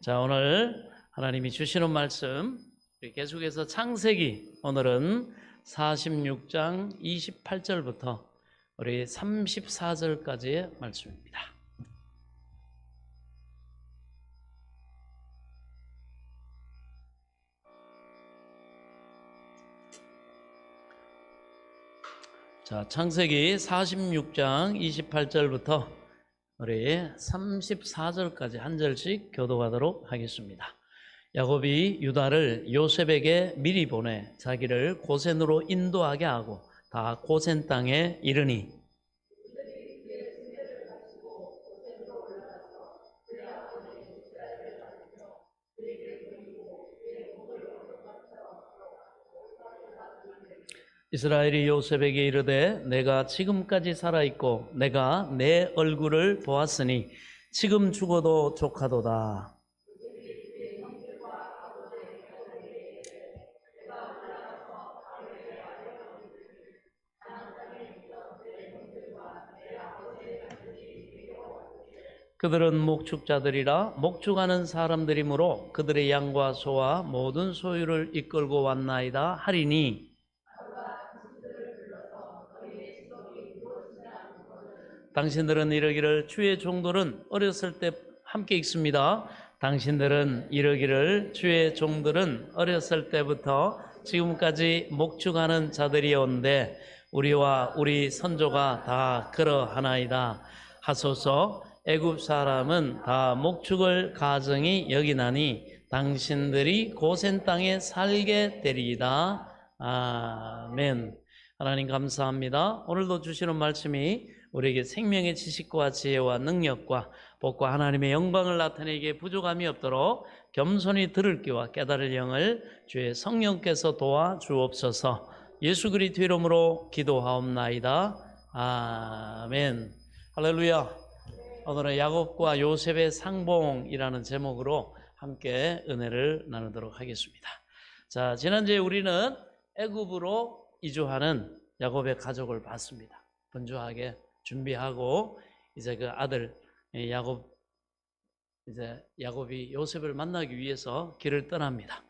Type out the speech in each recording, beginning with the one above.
자, 오늘 하나님이 주시는 말씀 계속해서 창세기, 오늘은 46장 28절부터 우리 34절까지의 말씀입니다. 자, 창세기 46장 28절부터 우리 34절까지 한 절씩 교도하도록 하겠습니다. 야곱이 유다를 요셉에게 미리 보내 자기를 고센으로 인도하게 하고 다 고센 땅에 이르니 이스라엘이 요셉에게 이르되 내가 지금까지 살아있고 내가 내 얼굴을 보았으니 지금 죽어도 족하도다. 그들은 목축자들이라 목축하는 사람들이므로 그들의 양과 소와 모든 소유를 이끌고 왔나이다 하리니 당신들은 이르기를 주의 종들은 어렸을 때 함께 읽습니다. 당신들은 이르기를 주의 종들은 어렸을 때부터 지금까지 목축하는 자들이온데 우리와 우리 선조가 다 그러하나이다 하소서. 애굽 사람은 다 목축을 가증히 여기나니 당신들이 고센 땅에 살게 되리이다. 아멘. 하나님 감사합니다. 오늘도 주시는 말씀이 우리에게 생명의 지식과 지혜와 능력과 복과 하나님의 영광을 나타내기에 부족함이 없도록 겸손히 들을 귀와 깨달을 영을 주의 성령께서 도와주옵소서. 예수 그리스도 이름으로 기도하옵나이다. 아멘. 할렐루야. 오늘은 야곱과 요셉의 상봉이라는 제목으로 함께 은혜를 나누도록 하겠습니다. 자, 지난주에 우리는 애굽으로 이주하는 야곱의 가족을 봤습니다. 분주하게 준비하고 이제 그 아들 야곱이 요셉을 만나기 위해서 길을 떠납니다.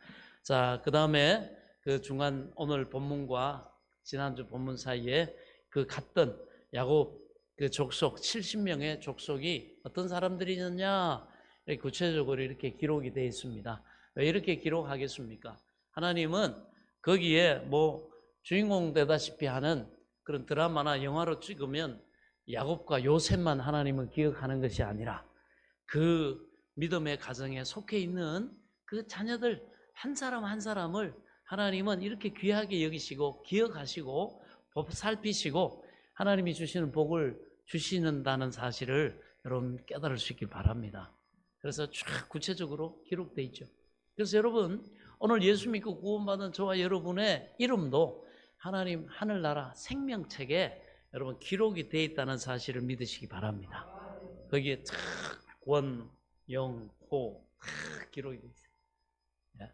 자, 그 다음에 그 중간 오늘 본문과 지난주 본문 사이에 그 갔던 야곱 그 족속 70명의 족속이 어떤 사람들이었냐 이렇게 구체적으로 이렇게 기록이 되어 있습니다. 왜 이렇게 기록하겠습니까? 하나님은 거기에 뭐 주인공 되다시피 하는 그런 드라마나 영화로 찍으면 야곱과 요셉만 하나님은 기억하는 것이 아니라 그 믿음의 가정에 속해 있는 그 자녀들 한 사람 한 사람을 하나님은 이렇게 귀하게 여기시고 기억하시고 살피시고 하나님이 주시는 복을 주시는다는 사실을 여러분 깨달을 수 있길 바랍니다. 그래서 쫙 구체적으로 기록되어 있죠. 그래서 여러분 오늘 예수 믿고 구원받은 저와 여러분의 이름도 하나님 하늘나라 생명책에 여러분 기록이 되어 있다는 사실을 믿으시기 바랍니다. 거기에 탁 권, 영, 호 기록이 되어 있어요.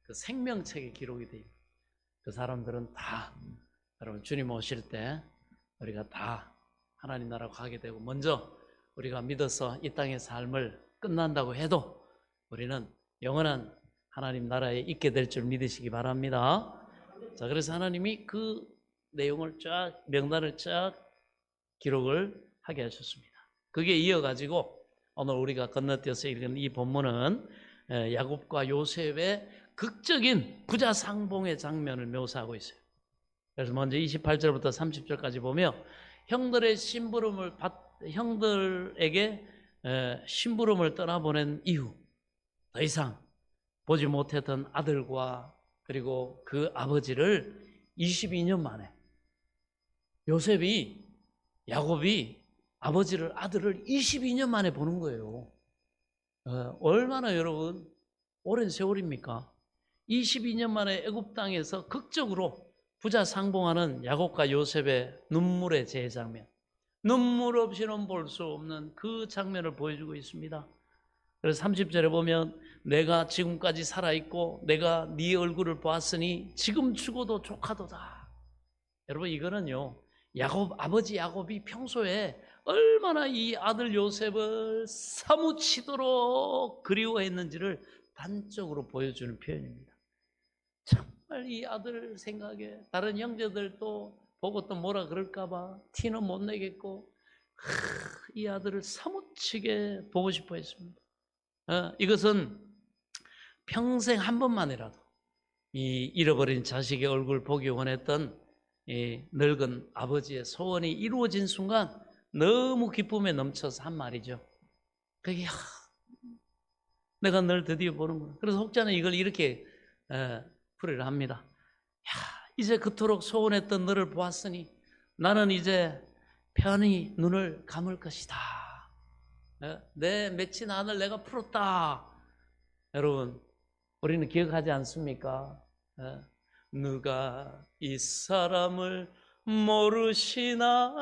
그 생명책에 기록이 되어 있어요. 그 사람들은 다 여러분 주님 오실 때 우리가 다 하나님 나라 가게 되고 먼저 우리가 믿어서 이 땅의 삶을 끝난다고 해도 우리는 영원한 하나님 나라에 있게 될 줄 믿으시기 바랍니다. 자, 그래서 하나님이 그 내용을 쫙 명단을 쫙 기록을 하게 하셨습니다. 그게 이어가지고 오늘 우리가 건너뛰어서 읽은 이 본문은 야곱과 요셉의 극적인 부자상봉의 장면을 묘사하고 있어요. 그래서 먼저 28절부터 30절까지 보면 형들에게 심부름을 떠나보낸 이후 더 이상 보지 못했던 아들과 그리고 그 아버지를 22년 만에 야곱이 아들을 22년 만에 보는 거예요. 얼마나 여러분 오랜 세월입니까? 22년 만에 애굽 땅에서 극적으로 부자상봉하는 야곱과 요셉의 눈물의 재장면, 눈물 없이는 볼 수 없는 그 장면을 보여주고 있습니다. 그래서 30절에 보면 내가 지금까지 살아있고 내가 네 얼굴을 보았으니 지금 죽어도 족하도다. 여러분 이거는요 아버지 야곱이 평소에 얼마나 이 아들 요셉을 사무치도록 그리워했는지를 단적으로 보여주는 표현입니다. 정말 이 아들 생각에 다른 형제들도 보고 또 뭐라 그럴까봐 티는 못 내겠고 이 아들을 사무치게 보고 싶어 했습니다. 이것은 평생 한 번만이라도 이 잃어버린 자식의 얼굴 보기 원했던 이 늙은 아버지의 소원이 이루어진 순간 너무 기쁨에 넘쳐서 한 말이죠. 그게 내가 널 드디어 보는구나. 그래서 혹자는 이걸 이렇게 풀이를 합니다. 이제 그토록 소원했던 너를 보았으니 나는 이제 편히 눈을 감을 것이다. 내 맺힌 한을 내가 풀었다. 여러분, 우리는 기억하지 않습니까? 누가 이 사람을 모르시나요?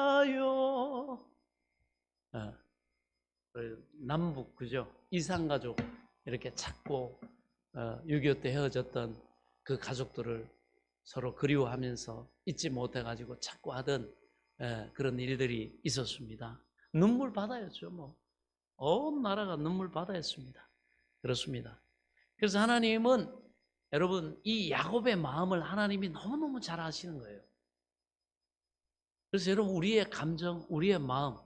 남북 그죠? 이산가족 이렇게 찾고 6.25 때 헤어졌던 그 가족들을 서로 그리워하면서 잊지 못해가지고 찾고 하던 그런 일들이 있었습니다. 눈물 바다였죠. 뭐 온 나라가 눈물 바다였습니다. 그렇습니다. 그래서 하나님은 여러분 이 야곱의 마음을 하나님이 너무너무 잘 아시는 거예요. 그래서 여러분 우리의 감정, 우리의 마음,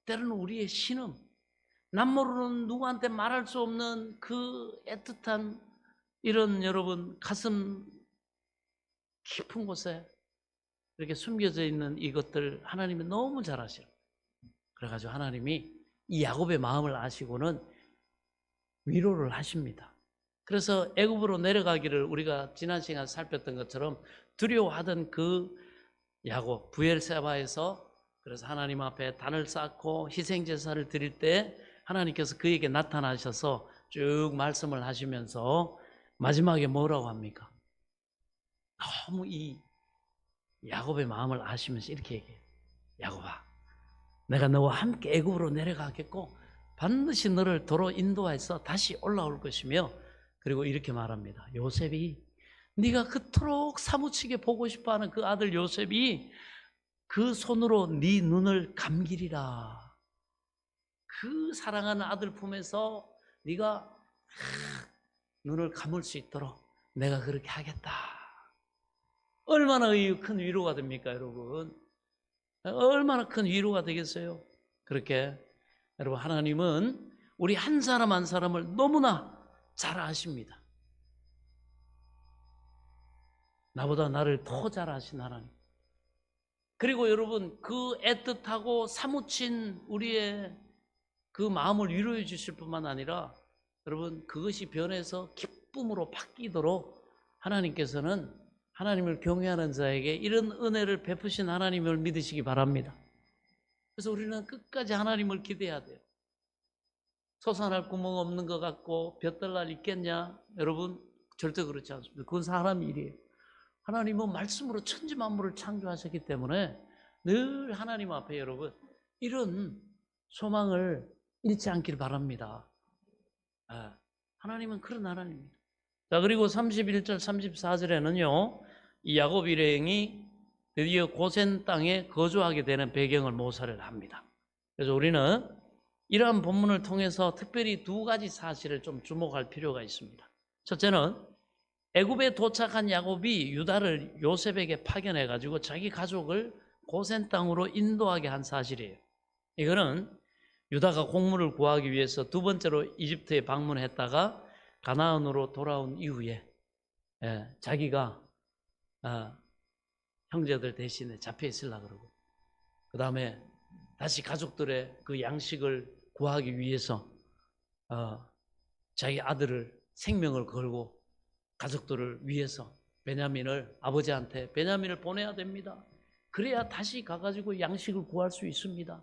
때로는 우리의 신음, 남 모르는 누구한테 말할 수 없는 그 애틋한 이런 여러분 가슴 깊은 곳에 이렇게 숨겨져 있는 이것들 하나님이 너무 잘 아셔요. 그래가지고 하나님이 이 야곱의 마음을 아시고는 위로를 하십니다. 그래서 애굽으로 내려가기를 우리가 지난 시간 살폈던 것처럼 두려워하던 그 야곱 부엘세바에서 그래서 하나님 앞에 단을 쌓고 희생제사를 드릴 때 하나님께서 그에게 나타나셔서 쭉 말씀을 하시면서 마지막에 뭐라고 합니까? 너무 이 야곱의 마음을 아시면서 이렇게 얘기해요. 야곱아, 내가 너와 함께 애굽으로 내려가겠고 반드시 너를 도로 인도해서 다시 올라올 것이며, 그리고 이렇게 말합니다. 요셉이 네가 그토록 사무치게 보고 싶어하는 그 아들 요셉이 그 손으로 네 눈을 감기리라. 그 사랑하는 아들 품에서 네가 눈을 감을 수 있도록 내가 그렇게 하겠다. 얼마나 큰 위로가 됩니까, 여러분? 얼마나 큰 위로가 되겠어요? 그렇게 여러분 하나님은 우리 한 사람 한 사람을 너무나 잘 아십니다. 나보다 나를 더 잘 아신 하나님. 그리고 여러분 그 애틋하고 사무친 우리의 그 마음을 위로해 주실 뿐만 아니라 여러분 그것이 변해서 기쁨으로 바뀌도록 하나님께서는 하나님을 경외하는 자에게 이런 은혜를 베푸신 하나님을 믿으시기 바랍니다. 그래서 우리는 끝까지 하나님을 기대해야 돼요. 솟아날 구멍 없는 것 같고 볕들 날 있겠냐? 여러분 절대 그렇지 않습니다. 그건 사람 일이에요. 하나님은 말씀으로 천지 만물을 창조하셨기 때문에 늘 하나님 앞에 여러분 이런 소망을 잃지 않기를 바랍니다. 하나님은 그런 하나님입니다. 자, 그리고 31절 34절에는요 이 야곱 일행이 드디어 고센 땅에 거주하게 되는 배경을 묘사를 합니다. 그래서 우리는 이러한 본문을 통해서 특별히 두 가지 사실을 좀 주목할 필요가 있습니다. 첫째는 애굽에 도착한 야곱이 유다를 요셉에게 파견해 가지고 자기 가족을 고센 땅으로 인도하게 한 사실이에요. 이거는 유다가 곡물을 구하기 위해서 두 번째로 이집트에 방문했다가 가나안으로 돌아온 이후에 자기가 형제들 대신에 잡혀 있으려고 그러고, 그 다음에 다시 가족들의 그 양식을 구하기 위해서 자기 아들을 생명을 걸고 가족들을 위해서 베냐민을 아버지한테 베냐민을 보내야 됩니다. 그래야 다시 가가지고 양식을 구할 수 있습니다.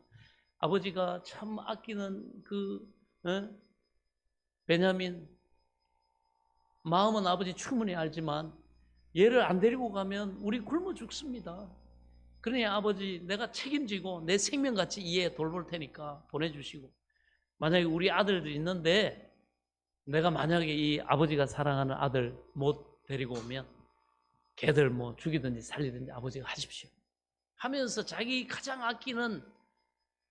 아버지가 참 아끼는 그 베냐민, 마음은 아버지 충분히 알지만 얘를 안 데리고 가면 우리 굶어 죽습니다. 그러니 아버지 내가 책임지고 내 생명같이 얘 돌볼 테니까 보내주시고, 만약에 우리 아들도 있는데 내가 만약에 이 아버지가 사랑하는 아들 못 데리고 오면 걔들 뭐 죽이든지 살리든지 아버지가 하십시오 하면서 자기 가장 아끼는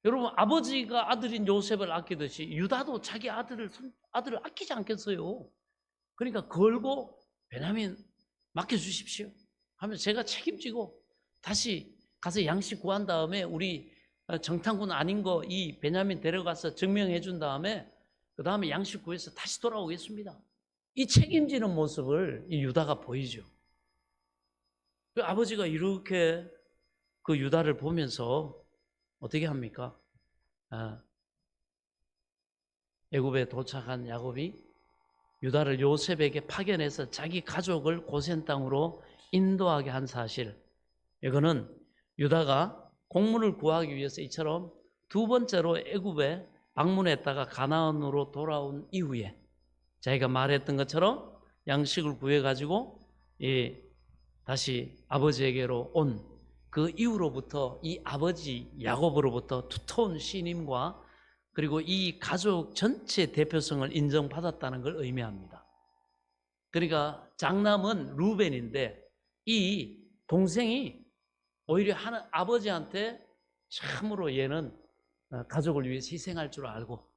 여러분, 아버지가 아들인 요셉을 아끼듯이 유다도 자기 아들을 아끼지 않겠어요. 그러니까 걸고 베냐민 맡겨주십시오 하면 제가 책임지고 다시 가서 양식 구한 다음에 우리 정탐꾼 아닌 거 이 베냐민 데려가서 증명해 준 다음에 그 다음에 양식 구해서 다시 돌아오겠습니다. 이 책임지는 모습을 이 유다가 보이죠. 그 아버지가 이렇게 그 유다를 보면서 어떻게 합니까? 애굽에 도착한 야곱이 유다를 요셉에게 파견해서 자기 가족을 고센 땅으로 인도하게 한 사실, 이거는 유다가 곡물을 구하기 위해서 이처럼 두 번째로 애굽에 방문했다가 가나안으로 돌아온 이후에 자기가 말했던 것처럼 양식을 구해가지고 다시 아버지에게로 온 그 이후로부터 이 아버지 야곱으로부터 두터운 신임과 그리고 이 가족 전체 대표성을 인정받았다는 걸 의미합니다. 그러니까 장남은 루벤인데 이 동생이 오히려 아버지한테 참으로 얘는 가족을 위해서 희생할 줄 알고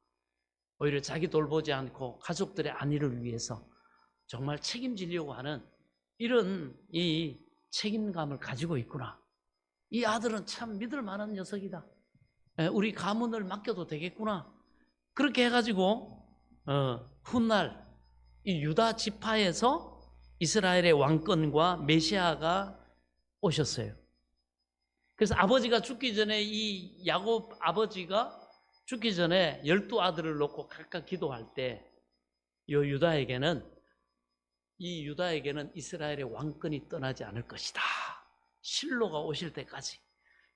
오히려 자기 돌보지 않고 가족들의 안위를 위해서 정말 책임지려고 하는 이런 이 책임감을 가지고 있구나. 이 아들은 참 믿을 만한 녀석이다. 우리 가문을 맡겨도 되겠구나. 그렇게 해가지고 훗날 이 유다 지파에서 이스라엘의 왕권과 메시아가 오셨어요. 그래서 아버지가 죽기 전에 이 야곱 아버지가 죽기 전에 12아들을 놓고 각각 기도할 때 이 유다에게는 이스라엘의 왕권이 떠나지 않을 것이다. 실로가 오실 때까지,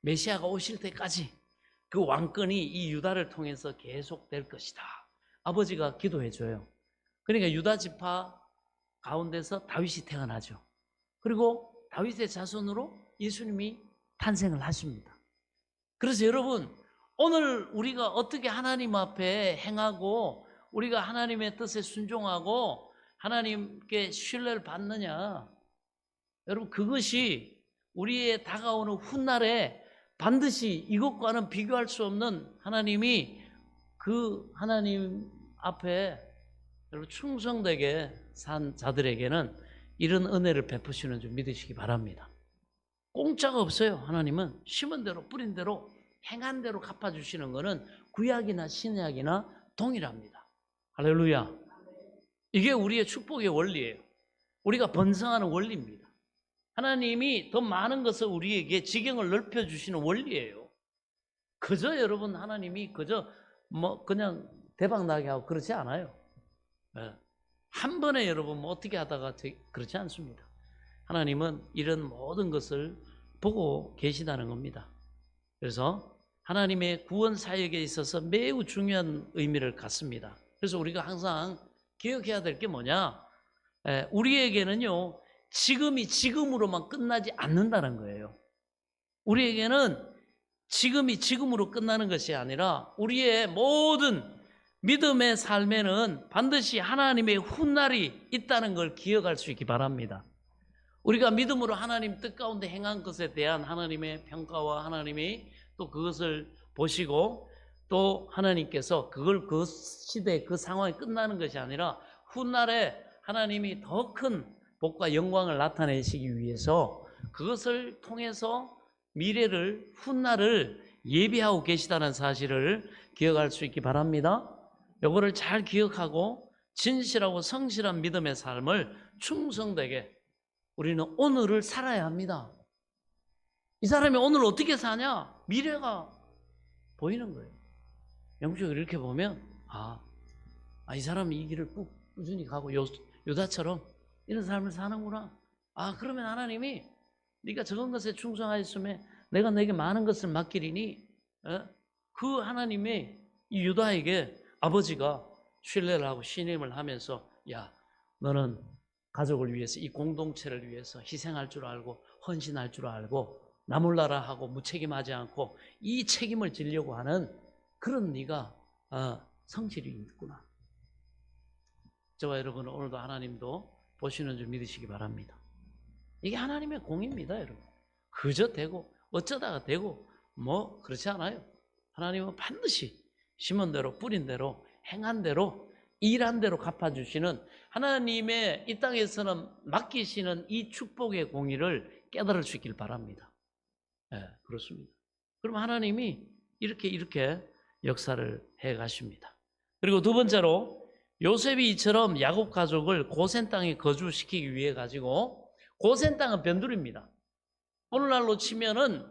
메시아가 오실 때까지 그 왕권이 이 유다를 통해서 계속될 것이다. 아버지가 기도해줘요. 그러니까 유다 지파 가운데서 다윗이 태어나죠. 그리고 다윗의 자손으로 예수님이 탄생을 하십니다. 그래서 여러분, 오늘 우리가 어떻게 하나님 앞에 행하고 우리가 하나님의 뜻에 순종하고 하나님께 신뢰를 받느냐, 여러분, 그것이 우리의 다가오는 훗날에 반드시 이것과는 비교할 수 없는 하나님이 그 하나님 앞에 여러분 충성되게 산 자들에게는 이런 은혜를 베푸시는 줄 믿으시기 바랍니다. 공짜가 없어요. 하나님은 심은 대로 뿌린 대로 행한 대로 갚아주시는 것은 구약이나 신약이나 동일합니다. 할렐루야. 이게 우리의 축복의 원리예요. 우리가 번성하는 원리입니다. 하나님이 더 많은 것을 우리에게 지경을 넓혀주시는 원리예요. 그저 여러분 하나님이 그저 그냥 대박 나게 하고 그렇지 않아요. 한 번에 여러분 어떻게 하다가 그렇지 않습니다. 하나님은 이런 모든 것을 보고 계시다는 겁니다. 그래서 하나님의 구원 사역에 있어서 매우 중요한 의미를 갖습니다. 그래서 우리가 항상 기억해야 될 게 뭐냐? 우리에게는요, 지금이 지금으로만 끝나지 않는다는 거예요. 우리에게는 지금이 지금으로 끝나는 것이 아니라 우리의 모든 믿음의 삶에는 반드시 하나님의 훗날이 있다는 걸 기억할 수 있기 바랍니다. 우리가 믿음으로 하나님 뜻 가운데 행한 것에 대한 하나님의 평가와 하나님이 또 그것을 보시고 또 하나님께서 그걸 그 시대 그 상황이 끝나는 것이 아니라 훗날에 하나님이 더 큰 복과 영광을 나타내시기 위해서 그것을 통해서 미래를 훗날을 예비하고 계시다는 사실을 기억할 수 있기 바랍니다. 이거를 잘 기억하고 진실하고 성실한 믿음의 삶을 충성되게 우리는 오늘을 살아야 합니다. 이 사람이 오늘 어떻게 사냐? 미래가 보이는 거예요. 영적으로 이렇게 보면 이 사람이 이 길을 꾸준히 가고 유다처럼 이런 삶을 사는구나. 그러면 하나님이 네가 적은 것에 충성하였으면 내가 내게 많은 것을 맡기리니 그 하나님의 이 유다에게 아버지가 신뢰를 하고 신임을 하면서 야, 너는 가족을 위해서 이 공동체를 위해서 희생할 줄 알고 헌신할 줄 알고 나 몰라라 하고 무책임하지 않고 이 책임을 지려고 하는 그런 네가 성질이 있구나. 저와 여러분은 오늘도 하나님도 보시는 줄 믿으시기 바랍니다. 이게 하나님의 공입니다, 여러분. 그저 되고 어쩌다가 되고 그렇지 않아요. 하나님은 반드시 심은 대로 뿌린 대로 행한 대로 일한 대로 갚아주시는 하나님의 이 땅에서는 맡기시는 이 축복의 공의를 깨달을 수 있길 바랍니다. 네, 그렇습니다. 그럼 하나님이 이렇게 역사를 해 가십니다. 그리고 두 번째로 요셉이 이처럼 야곱 가족을 고센 땅에 거주시키기 위해 가지고, 고센 땅은 변두리입니다. 오늘날로 치면은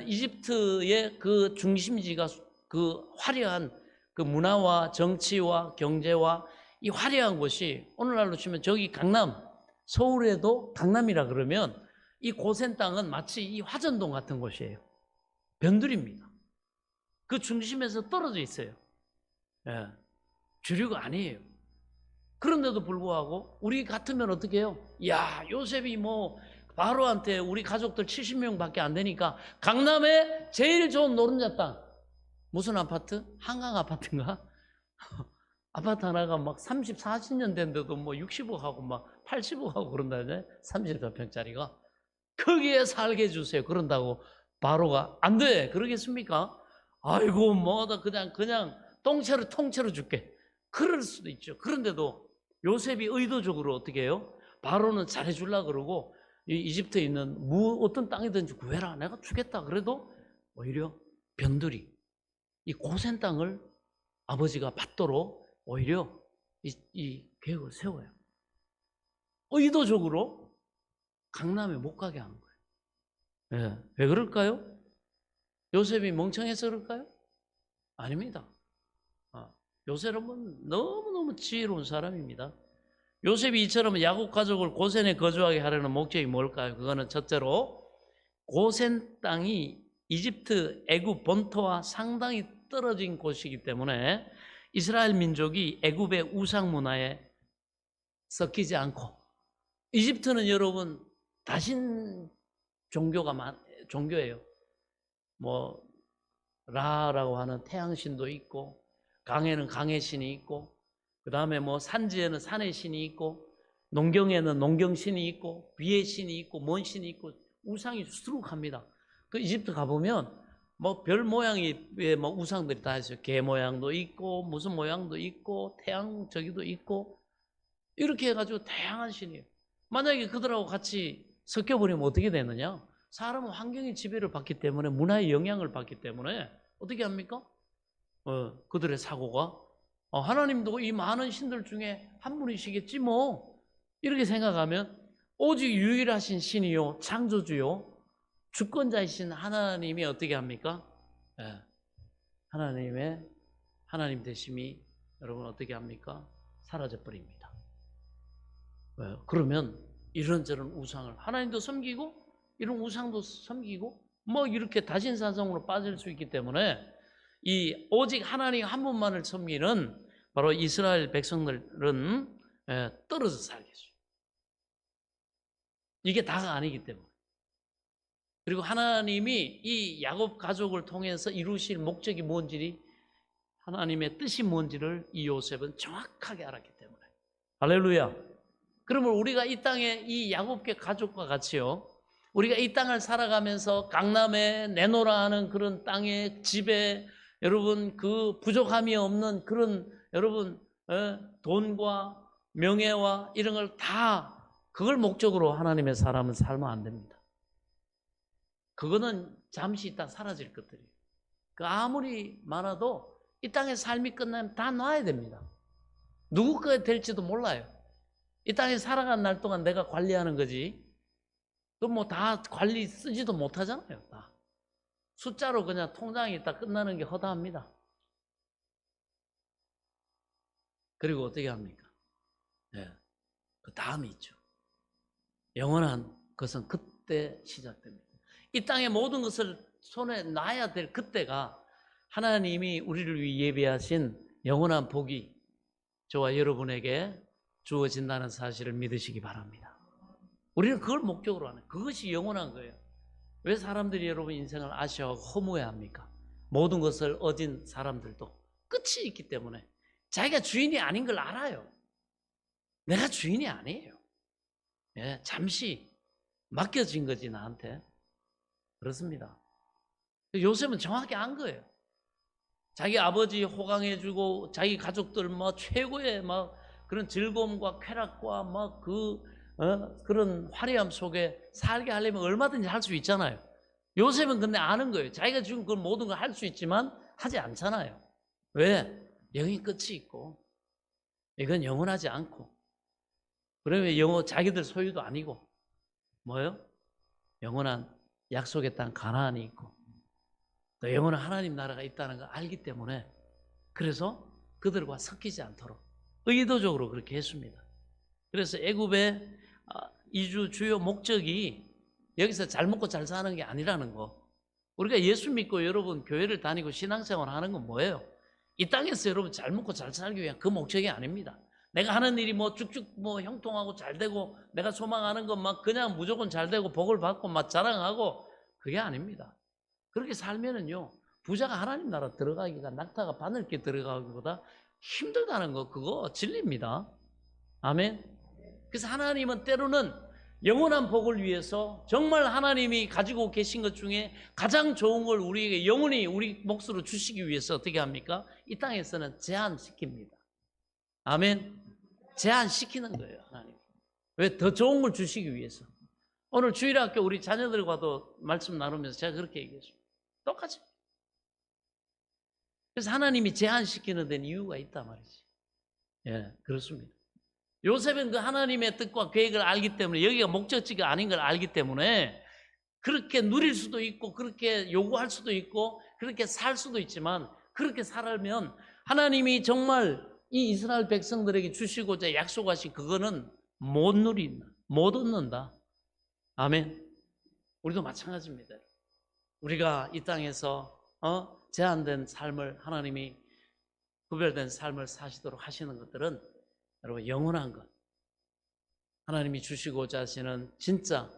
이집트의 그 중심지가 그 화려한 그 문화와 정치와 경제와 이 화려한 곳이, 오늘날로 치면 저기 강남, 서울에도 강남이라 그러면 이 고센 땅은 마치 이 화전동 같은 곳이에요. 변두리입니다. 그 중심에서 떨어져 있어요. 예, 주류가 아니에요. 그런데도 불구하고 우리 같으면 어떻게 해요? 야, 요셉이 뭐 바로한테 우리 가족들 70명밖에 안 되니까 강남에 제일 좋은 노른자 땅, 무슨 아파트? 한강 아파트인가? 아파트 하나가 막 30, 40년 된데도 뭐 60억하고 막 80억하고 그런다네. 34평짜리가. 거기에 살게 해주세요. 그런다고 바로가 안 돼. 그러겠습니까? 아이고 뭐다 그냥 통째로 줄게. 그럴 수도 있죠. 그런데도 요셉이 의도적으로 어떻게 해요? 바로는 잘해주려고 그러고, 이집트에 있는 어떤 땅이든지 구해라, 내가 주겠다. 그래도 오히려 변두리, 이 고센 땅을 아버지가 받도록 오히려 이 계획을 세워요. 의도적으로 강남에 못 가게 하는 거예요. 네. 왜 그럴까요? 요셉이 멍청해서 그럴까요? 아닙니다. 요셉은 너무너무 지혜로운 사람입니다. 요셉이 이처럼 야곱 가족을 고센에 거주하게 하려는 목적이 뭘까요? 그거는 첫째로 고센 땅이 이집트 애굽 본토와 상당히 떨어진 곳이기 때문에 이스라엘 민족이 애굽의 우상 문화에 섞이지 않고, 이집트는 여러분 다신 종교예요. 뭐 라라고 하는 태양신도 있고, 강에는 강의 신이 있고, 그 다음에 뭐 산지에는 산의 신이 있고, 농경에는 농경신이 있고, 비의 신이 있고, 뭔 신이 있고, 우상이 수두룩합니다. 그 이집트 가보면 뭐 별 모양의 뭐 우상들이 다 있어요. 개 모양도 있고, 무슨 모양도 있고, 태양 저기도 있고, 이렇게 해가지고 다양한 신이에요. 만약에 그들하고 같이 섞여버리면 어떻게 되느냐? 사람은 환경의 지배를 받기 때문에, 문화의 영향을 받기 때문에 어떻게 합니까? 그들의 사고가 하나님도 이 많은 신들 중에 한 분이시겠지 뭐, 이렇게 생각하면 오직 유일하신 신이요 창조주요 주권자이신 하나님이 어떻게 합니까? 하나님 되심이 여러분 어떻게 합니까? 사라져 버립니다. 그러면 이런저런 우상을 하나님도 섬기고 이런 우상도 섬기고 뭐 이렇게 다신사성으로 빠질 수 있기 때문에, 이 오직 하나님 한 분만을 섬기는 바로 이스라엘 백성들은 떨어져 살겠어요. 이게 다가 아니기 때문에. 그리고 하나님이 이 야곱 가족을 통해서 이루실 목적이 뭔지, 하나님의 뜻이 뭔지를 이 요셉은 정확하게 알았기 때문에. 할렐루야. 그러면 우리가 이 땅에 이 야곱계 가족과 같이요, 우리가 이 땅을 살아가면서 강남에 내놓으라 하는 그런 땅에, 집에 여러분 그 부족함이 없는 그런 여러분 돈과 명예와 이런 걸 다 그걸 목적으로 하나님의 사람은 살면 안 됩니다. 그거는 잠시 있다 사라질 것들이에요. 그 아무리 많아도 이 땅의 삶이 끝나면 다 놔야 됩니다. 누구 거에 될지도 몰라요. 이 땅에 살아가는 날 동안 내가 관리하는 거지, 그 뭐 다 관리 쓰지도 못하잖아요. 다 숫자로 그냥 통장에 있다 끝나는 게 허다합니다. 그리고 어떻게 합니까? 그 다음이 있죠. 영원한 것은 그때 시작됩니다. 이 땅의 모든 것을 손에 놔야 될 그때가 하나님이 우리를 위해 예비하신 영원한 복이 저와 여러분에게 주어진다는 사실을 믿으시기 바랍니다. 우리는 그걸 목적으로 하는, 그것이 영원한 거예요. 왜 사람들이 여러분 인생을 아쉬워하고 허무해합니까? 모든 것을 얻은 사람들도 끝이 있기 때문에 자기가 주인이 아닌 걸 알아요. 내가 주인이 아니에요. 잠시 맡겨진 거지 나한테. 그렇습니다. 요셉은 정확히 안 거예요. 자기 아버지 호강해주고 자기 가족들 뭐 최고의 막 그런 즐거움과 쾌락과 막 그런 화려함 속에 살게 하려면 얼마든지 할 수 있잖아요. 요셉은 근데 아는 거예요. 자기가 지금 그 모든 걸 할 수 있지만 하지 않잖아요. 왜? 영이 끝이 있고 이건 영원하지 않고, 그러면 자기들 소유도 아니고 뭐예요? 영원한 약속의 땅 가나안이 있고 또 영원한 하나님 나라가 있다는 걸 알기 때문에, 그래서 그들과 섞이지 않도록 의도적으로 그렇게 했습니다. 그래서 애굽의 이주 주요 목적이 여기서 잘 먹고 잘 사는 게 아니라는 거. 우리가 예수 믿고 여러분 교회를 다니고 신앙생활 하는 건 뭐예요? 이 땅에서 여러분 잘 먹고 잘 살기 위한 그 목적이 아닙니다. 내가 하는 일이 뭐 쭉쭉 뭐 형통하고 잘 되고 내가 소망하는 건 막 그냥 무조건 잘 되고 복을 받고 막 자랑하고, 그게 아닙니다. 그렇게 살면은요, 부자가 하나님 나라 들어가기가 낙타가 바늘길 들어가기보다 힘들다는 거, 그거 진리입니다. 아멘. 그래서 하나님은 때로는 영원한 복을 위해서 정말 하나님이 가지고 계신 것 중에 가장 좋은 걸 우리에게 영원히 우리 몫으로 주시기 위해서 어떻게 합니까? 이 땅에서는 제한시킵니다. 아멘. 제한시키는 거예요, 하나님. 왜? 더 좋은 걸 주시기 위해서. 오늘 주일학교 우리 자녀들과도 말씀 나누면서 제가 그렇게 얘기했습니다. 똑같이. 그래서 하나님이 제한시키는 데는 이유가 있단 말이지. 예, 그렇습니다. 요셉은 그 하나님의 뜻과 계획을 알기 때문에, 여기가 목적지가 아닌 걸 알기 때문에 그렇게 누릴 수도 있고 그렇게 요구할 수도 있고 그렇게 살 수도 있지만, 그렇게 살면 하나님이 정말 이 이스라엘 백성들에게 주시고자 약속하신 그거는 못 누린다, 못 얻는다. 아멘. 우리도 마찬가지입니다. 우리가 이 땅에서 제한된 삶을, 하나님이 구별된 삶을 사시도록 하시는 것들은 여러분 영원한 것, 하나님이 주시고자 하시는 진짜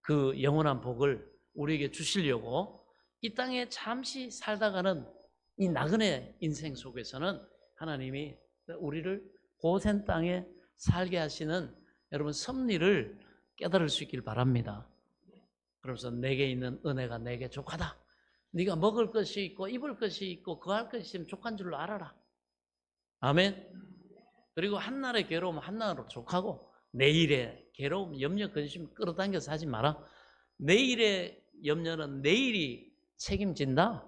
그 영원한 복을 우리에게 주시려고 이 땅에 잠시 살다가는 이 나그네 인생 속에서는 하나님이 우리를 고센 땅에 살게 하시는 여러분 섭리를 깨달을 수 있길 바랍니다. 그러면서 내게 있는 은혜가 내게 족하다. 네가 먹을 것이 있고 입을 것이 있고 거할 것이 있으면 족한 줄로 알아라. 아멘. 그리고 한날의 괴로움 한날로 족하고, 내일의 괴로움, 염려, 근심 끌어당겨서 하지 마라. 내일의 염려는 내일이 책임진다.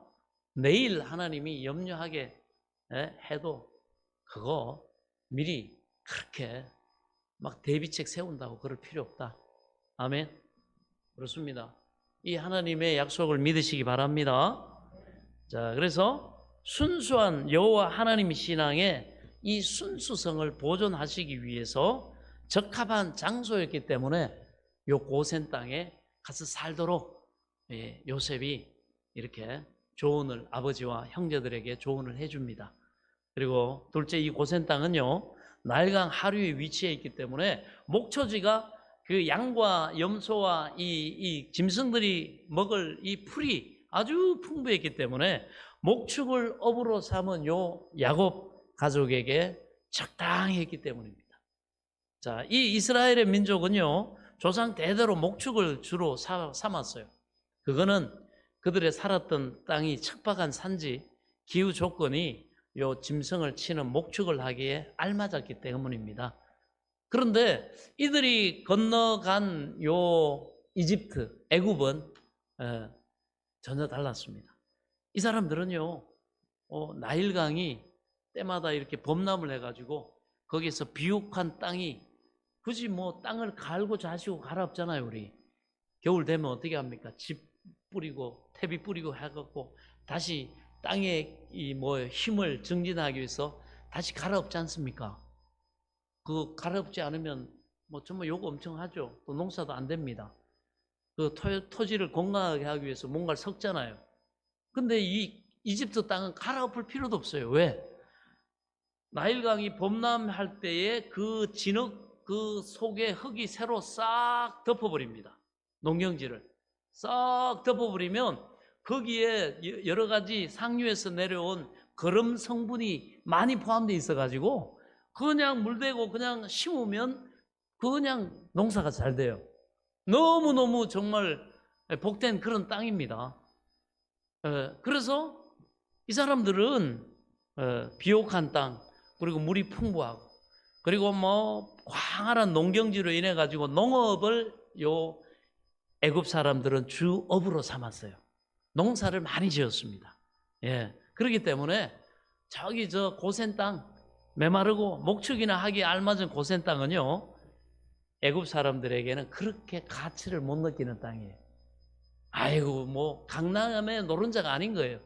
내일 하나님이 염려하게 해도 그거 미리 그렇게 막 대비책 세운다고 그럴 필요 없다. 아멘. 그렇습니다. 이 하나님의 약속을 믿으시기 바랍니다. 자, 그래서 순수한 여호와 하나님 신앙에 이 순수성을 보존하시기 위해서 적합한 장소였기 때문에 요 고센 땅에 가서 살도록 요셉이 이렇게 조언을, 아버지와 형제들에게 조언을 해줍니다. 그리고 둘째, 이 고센 땅은요 나일강 하류에 위치해 있기 때문에 목초지가 그 양과 염소와 이 짐승들이 먹을 이 풀이 아주 풍부했기 때문에 목축을 업으로 삼은 요 야곱 가족에게 적당히 했기 때문입니다. 자, 이 이스라엘의 민족은요 조상 대대로 목축을 주로 삼았어요. 그거는 그들의 살았던 땅이 척박한 산지, 기후 조건이 요 짐승을 치는 목축을 하기에 알맞았기 때문입니다. 그런데 이들이 건너간 요 이집트, 애굽은 전혀 달랐습니다. 이 사람들은요 나일강이 때마다 이렇게 범람을 해가지고 거기서 비옥한 땅이, 굳이 뭐 땅을 갈고 자시고 갈아엎잖아요. 우리 겨울 되면 어떻게 합니까? 집 뿌리고 퇴비 뿌리고 해갖고 다시 땅에 이 뭐 힘을 증진하기 위해서 다시 갈아엎지 않습니까? 그 갈아엎지 않으면 뭐 정말 요구 엄청 하죠. 또 농사도 안 됩니다. 그 토지를 건강하게 하기 위해서 뭔가를 섞잖아요. 근데 이 이집트 땅은 갈아엎을 필요도 없어요. 왜? 나일강이 범람할 때에 그 진흙 그 속에 흙이 새로 싹 덮어버립니다. 농경지를 싹 덮어버리면 거기에 여러 가지 상류에서 내려온 거름 성분이 많이 포함되어 있어가지고 그냥 물대고 그냥 심으면 그냥 농사가 잘 돼요. 너무너무 정말 복된 그런 땅입니다. 그래서 이 사람들은 비옥한 땅, 그리고 물이 풍부하고, 그리고 뭐 광활한 농경지로 인해 가지고 농업을 요 애굽 사람들은 주업으로 삼았어요. 농사를 많이 지었습니다. 예, 그렇기 때문에 저기 저 고센 땅, 메마르고 목축이나 하기 알맞은 고센 땅은요, 애굽 사람들에게는 그렇게 가치를 못 느끼는 땅이에요. 아이고 뭐 강남의 노른자가 아닌 거예요.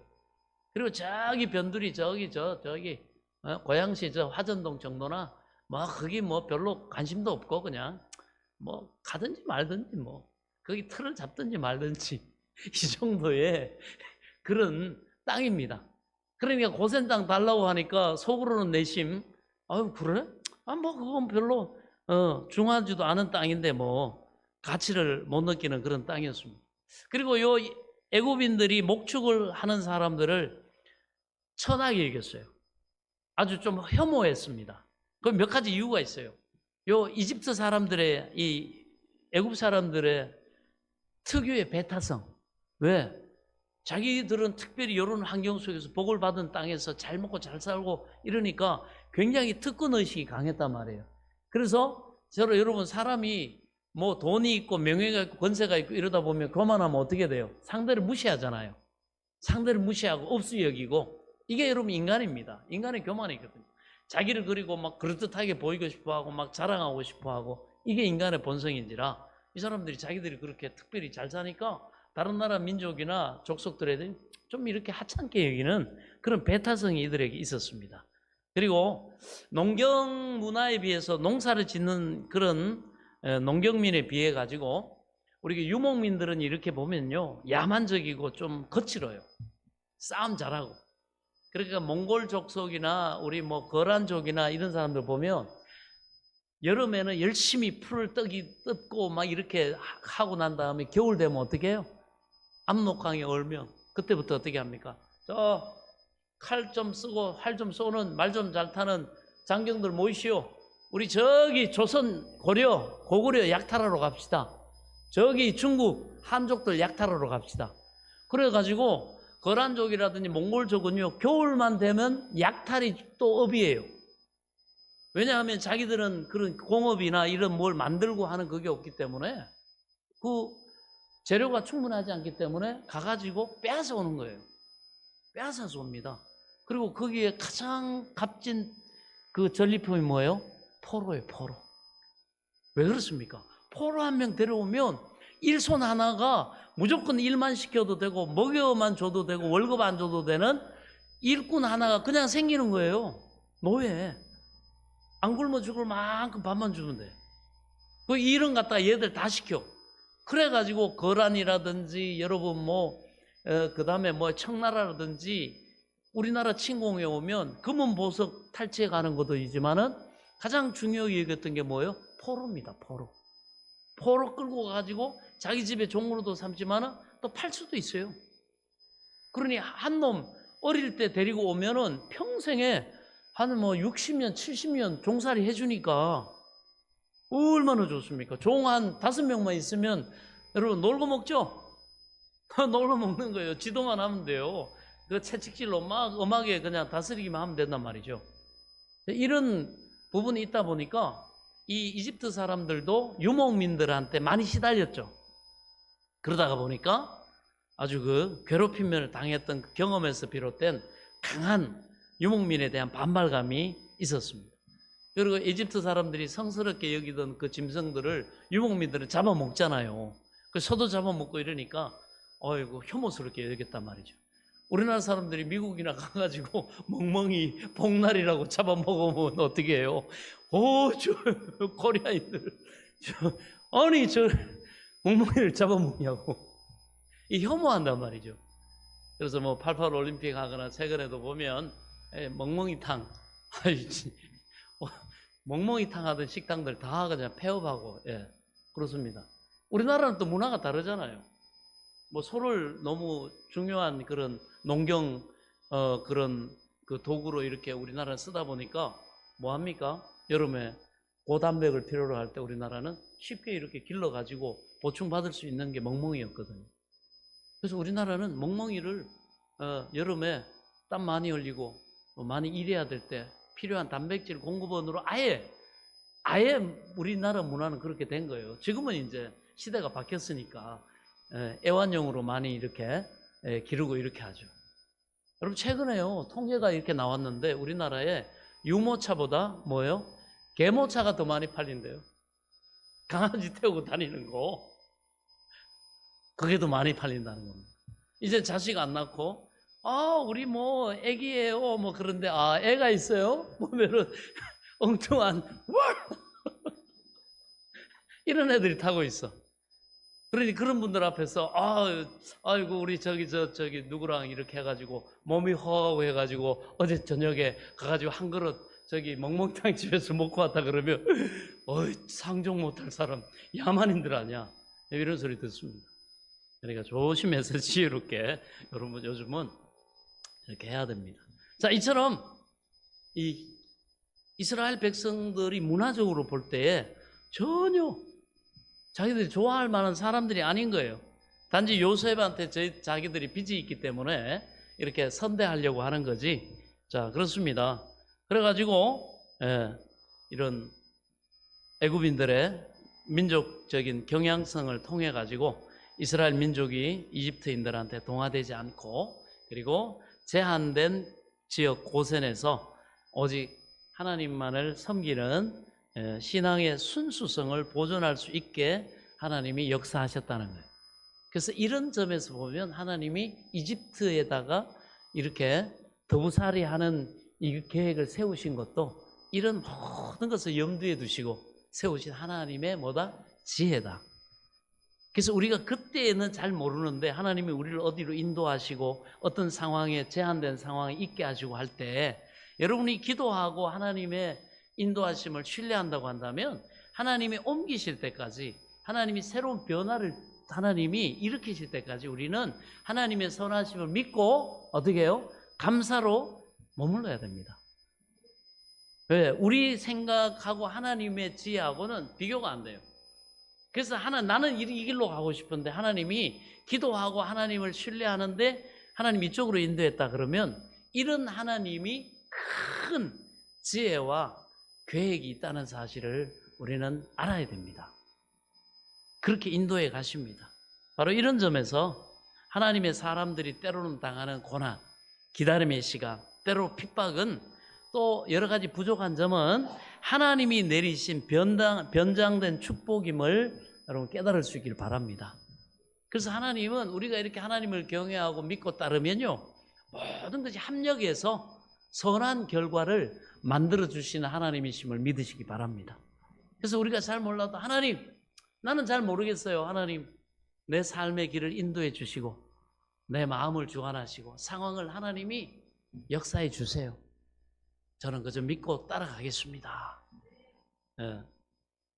그리고 저기 변두리 저기 고양시 저 화전동 정도나 뭐 거기 뭐 별로 관심도 없고 그냥 뭐 가든지 말든지 뭐 거기 틀을 잡든지 말든지 이 정도의 그런 땅입니다. 그러니까 고센 땅 달라고 하니까 속으로는 내심 아유 그래? 아 뭐 그건 별로 중요하지도 않은 땅인데 뭐 가치를 못 느끼는 그런 땅이었습니다. 그리고 요 애굽인들이 목축을 하는 사람들을 천하게 여겼어요. 아주 좀 혐오했습니다. 그 몇 가지 이유가 있어요. 요 이집트 사람들의 이 애굽 사람들의 특유의 배타성. 왜? 자기들은 특별히 이런 환경 속에서 복을 받은 땅에서 잘 먹고 잘 살고 이러니까 굉장히 특권 의식이 강했단 말이에요. 그래서 여러분 사람이 뭐 돈이 있고 명예가 있고 권세가 있고 이러다 보면 그만하면 어떻게 돼요? 상대를 무시하잖아요. 상대를 무시하고 업수 여기고 이게 여러분 인간입니다. 인간의 교만이 있거든요. 자기를 그리고 막 그럴듯하게 보이고 싶어하고 막 자랑하고 싶어하고 이게 인간의 본성인지라 이 사람들이 자기들이 그렇게 특별히 잘 사니까 다른 나라 민족이나 족속들에 좀 이렇게 하찮게 여기는 그런 배타성이 이들에게 있었습니다. 그리고 농경 문화에 비해서 농사를 짓는 그런 농경민에 비해 가지고 우리 유목민들은 이렇게 보면요 야만적이고 좀 거칠어요. 싸움 잘하고. 그러니까 몽골 족속이나 우리 뭐 거란족이나 이런 사람들 보면 여름에는 열심히 풀을 뜯고 막 이렇게 하고 난 다음에 겨울 되면 어떻게 해요? 압록강에 얼면 그때부터 어떻게 합니까? 저 칼 좀 쓰고 활 좀 쏘는 말 좀 잘 타는 장경들 모이시오. 우리 저기 조선 고구려 약탈하러 갑시다. 저기 중국 한족들 약탈하러 갑시다. 그래가지고 거란족이라든지 몽골족은요 겨울만 되면 약탈이 또 업이에요. 왜냐하면 자기들은 그런 공업이나 이런 뭘 만들고 하는 그게 없기 때문에 그 재료가 충분하지 않기 때문에 가가지고 빼앗아 오는 거예요. 빼앗아서 옵니다. 그리고 거기에 가장 값진 그 전리품이 뭐예요? 포로예요, 포로. 왜 그렇습니까? 포로 한 명 데려오면 일손 하나가 무조건 일만 시켜도 되고 먹여만 줘도 되고 월급 안 줘도 되는 일꾼 하나가 그냥 생기는 거예요. 노예. 안 굶어 죽을 만큼 밥만 주면 돼. 그 일은 갖다가 얘들 다 시켜. 그래가지고 거란이라든지 여러분 그 다음에 뭐 청나라라든지 우리나라 침공에 오면 금은 보석 탈취해 가는 것도 있지만은 가장 중요하게 여겼던 게 뭐예요? 포로입니다. 포로. 포로 끌고 가가지고 자기 집에 종으로도 삼지만은 또 팔 수도 있어요. 그러니 한 놈 어릴 때 데리고 오면은 평생에 한 뭐 60년, 70년 종살이 해주니까 얼마나 좋습니까? 종 한 5명만 있으면 여러분 놀고 먹죠? 놀고 먹는 거예요. 지도만 하면 돼요. 그 채찍질로 막 음악에 그냥 다스리기만 하면 된단 말이죠. 이런 부분이 있다 보니까 이 이집트 사람들도 유목민들한테 많이 시달렸죠. 그러다가 보니까 아주 그 괴롭힘을 당했던 그 경험에서 비롯된 강한 유목민에 대한 반발감이 있었습니다. 그리고 이집트 사람들이 성스럽게 여기던 그 짐승들을 유목민들은 잡아먹잖아요. 그 소도 잡아먹고 이러니까 어이구 혐오스럽게 여겼단 말이죠. 우리나라 사람들이 미국이나 가가지고 멍멍이 복날이라고 잡아먹으면 어떻게 해요? 저 코리아인들 아니 저 멍멍이를 잡아먹냐고 이 혐오한단 말이죠. 그래서 뭐 88 올림픽 하거나 최근에도 보면 멍멍이탕 멍멍이탕 하던 식당들 다 그냥 폐업하고 그렇습니다. 우리나라는 또 문화가 다르잖아요. 뭐 소를 너무 중요한 그런 농경 그런 그 도구로 이렇게 우리나라는 쓰다 보니까 뭐 합니까? 여름에 고단백을 필요로 할 때 우리나라는 쉽게 이렇게 길러 가지고 보충받을 수 있는 게 멍멍이였거든요. 그래서 우리나라는 멍멍이를 여름에 땀 많이 흘리고 많이 일해야 될 때 필요한 단백질 공급원으로 아예 우리나라 문화는 그렇게 된 거예요. 지금은 이제 시대가 바뀌었으니까 애완용으로 많이 이렇게 기르고 이렇게 하죠. 여러분 최근에요 통계가 이렇게 나왔는데 우리나라에 유모차보다 뭐예요? 계모차가 더 많이 팔린대요. 강아지 태우고 다니는 거 그게 더 많이 팔린다는 겁니다. 이제 자식 안 낳고 우리 뭐 애기예요 뭐 그런데 애가 있어요? 보면은 엉뚱한 이런 애들이 타고 있어. 그러니 그런 분들 앞에서 아이고 우리 저기 누구랑 이렇게 해가지고 몸이 허하고 해가지고 어제 저녁에 가가지고 한 그릇 저기 멍멍탕 집에서 먹고 왔다 그러면 상종 못할 사람 야만인들 아니야 이런 소리 듣습니다. 그러니까 조심해서 지혜롭게 여러분 요즘은 이렇게 해야 됩니다. 자, 이처럼 이 이스라엘 백성들이 문화적으로 볼 때에 전혀 자기들이 좋아할 만한 사람들이 아닌 거예요. 단지 요셉한테 자기들이 빚이 있기 때문에 이렇게 선대하려고 하는 거지. 자, 그렇습니다. 그래가지고 이런 애굽인들의 민족적인 경향성을 통해 가지고 이스라엘 민족이 이집트인들한테 동화되지 않고 그리고 제한된 지역 고센에서 오직 하나님만을 섬기는 신앙의 순수성을 보존할 수 있게 하나님이 역사하셨다는 거예요. 그래서 이런 점에서 보면 하나님이 이집트에다가 이렇게 더부살이하는 이 계획을 세우신 것도 이런 모든 것을 염두에 두시고 세우신 하나님의 지혜다. 그래서 우리가 그때는 잘 모르는데 하나님이 우리를 어디로 인도하시고 어떤 상황에 제한된 상황에 있게 하시고 할 때 여러분이 기도하고 하나님의 인도하심을 신뢰한다고 한다면 하나님이 옮기실 때까지 하나님이 새로운 변화를 하나님이 일으키실 때까지 우리는 하나님의 선하심을 믿고 어떻게 해요? 감사로 머물러야 됩니다. 왜? 우리 생각하고 하나님의 지혜하고는 비교가 안 돼요. 그래서 나는 이 길로 가고 싶은데 하나님이 기도하고 하나님을 신뢰하는데 하나님 이쪽으로 인도했다 그러면 이런 하나님이 큰 지혜와 계획이 있다는 사실을 우리는 알아야 됩니다. 그렇게 인도해 가십니다. 바로 이런 점에서 하나님의 사람들이 때로는 당하는 고난, 기다림의 시간, 때로 핍박은 또 여러 가지 부족한 점은 하나님이 내리신 변장된 축복임을 여러분 깨달을 수 있기를 바랍니다. 그래서 하나님은 우리가 이렇게 하나님을 경외하고 믿고 따르면요 모든 것이 합력해서 선한 결과를 만들어 주시는 하나님이심을 믿으시기 바랍니다. 그래서 우리가 잘 몰라도 하나님 나는 잘 모르겠어요. 하나님 내 삶의 길을 인도해 주시고 내 마음을 주관하시고 상황을 하나님이 역사해 주세요. 저는 그저 믿고 따라가겠습니다.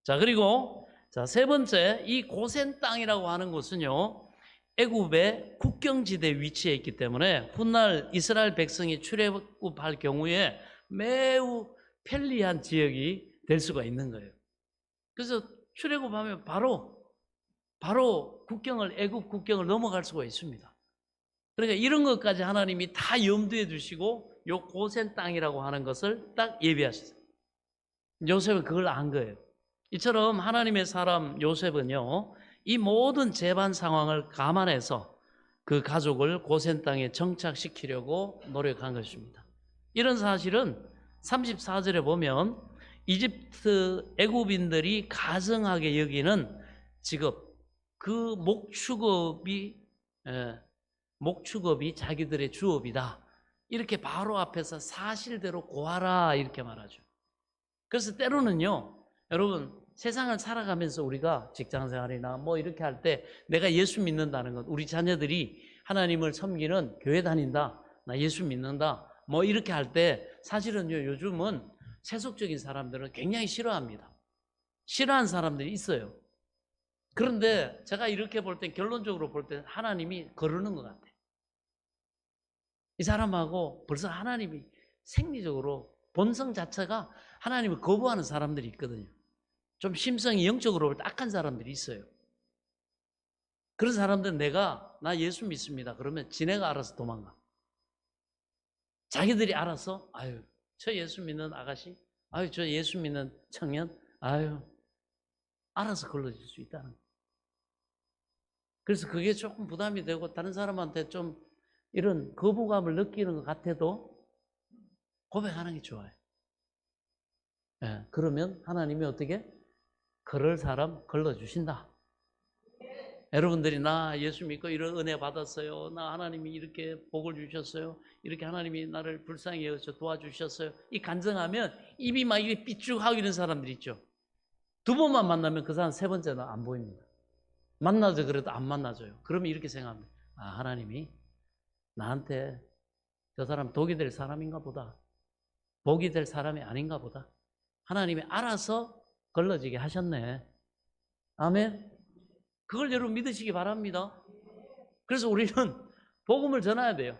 자, 그리고 세 번째 이 고센 땅이라고 하는 곳은요 애굽의 국경지대에 위치해 있기 때문에 훗날 이스라엘 백성이 출애굽할 경우에 매우 편리한 지역이 될 수가 있는 거예요. 그래서 출애굽하면 바로 애굽 국경을 넘어갈 수가 있습니다. 그러니까 이런 것까지 하나님이 다 염두에 두시고 요 고센 땅이라고 하는 것을 딱 예비하셨어요. 요셉은 그걸 안 거예요. 이처럼 하나님의 사람 요셉은요 이 모든 재반 상황을 감안해서 그 가족을 고센 땅에 정착시키려고 노력한 것입니다. 이런 사실은 34절에 보면 이집트 애굽인들이 가증하게 여기는 직업, 그 목축업이 자기들의 주업이다. 이렇게 바로 앞에서 사실대로 고하라 이렇게 말하죠. 그래서 때로는요 여러분 세상을 살아가면서 우리가 직장생활이나 뭐 이렇게 할 때 내가 예수 믿는다는 것, 우리 자녀들이 하나님을 섬기는 교회 다닌다, 나 예수 믿는다 뭐 이렇게 할 때 사실은요 요즘은 세속적인 사람들은 굉장히 싫어합니다. 싫어하는 사람들이 있어요. 그런데 제가 이렇게 볼 때 결론적으로 볼 때 하나님이 거르는 것 같아요. 이 사람하고 벌써 하나님이 생리적으로 본성 자체가 하나님을 거부하는 사람들이 있거든요. 좀 심성이 영적으로 딱한 사람들이 있어요. 그런 사람들은 나 예수 믿습니다. 그러면 지네가 알아서 도망가. 자기들이 알아서 아유 저 예수 믿는 아가씨, 아유 저 예수 믿는 청년, 아유 알아서 걸러질 수 있다는 거예요. 그래서 그게 조금 부담이 되고 다른 사람한테 좀 이런 거부감을 느끼는 것 같아도 고백하는 게 좋아요. 예, 그러면 하나님이 어떻게? 그럴 사람 걸러주신다. 여러분들이 나 예수 믿고 이런 은혜 받았어요. 나 하나님이 이렇게 복을 주셨어요. 이렇게 하나님이 나를 불쌍히 여겨 도와주셨어요. 이 간증하면 입이 막 이렇게 삐죽하고 이런 사람들 있죠. 두 번만 만나면 그 사람 세 번째는 안 보입니다. 만나죠 그래도 안 만나줘요. 그러면 이렇게 생각합니다. 아 하나님이 나한테 저 사람 독이 될 사람인가 보다. 복이 될 사람이 아닌가 보다. 하나님이 알아서 걸러지게 하셨네. 아멘. 그걸 여러분 믿으시기 바랍니다. 그래서 우리는 복음을 전해야 돼요.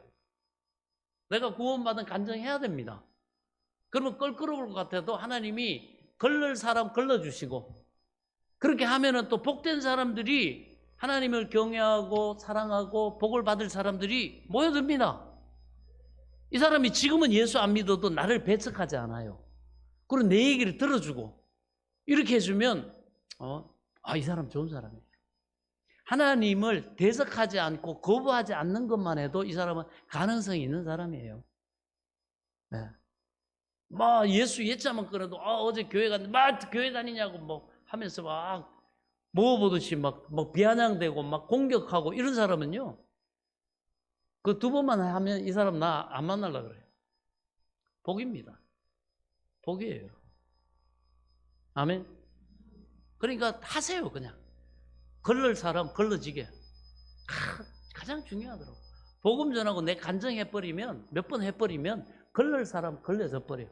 내가 구원받은 간증해야 됩니다. 그러면 껄끄러울 것 같아도 하나님이 걸릴 사람 걸러주시고 그렇게 하면은 또 복된 사람들이 하나님을 경외하고 사랑하고 복을 받을 사람들이 모여듭니다. 이 사람이 지금은 예수 안 믿어도 나를 배척하지 않아요. 그리고 내 얘기를 들어주고 이렇게 해주면 이 사람 좋은 사람이에요. 하나님을 대적하지 않고 거부하지 않는 것만 해도 이 사람은 가능성이 있는 사람이에요. 네. 막 예수 예자만 끊어도 어제 교회 갔는데 막 교회 다니냐고 뭐 하면서 막 먹어보듯이 막 비아냥대고 막 공격하고 이런 사람은요. 그 두 번만 하면 이 사람 나 안 만나려고 그래요. 복입니다. 복이에요. 아멘. 그러니까 하세요 그냥. 걸릴 사람 걸러지게. 가장 중요하더라고. 복음 전하고 내 간증해버리면 몇 번 해버리면 걸릴 사람 걸려져 버려요.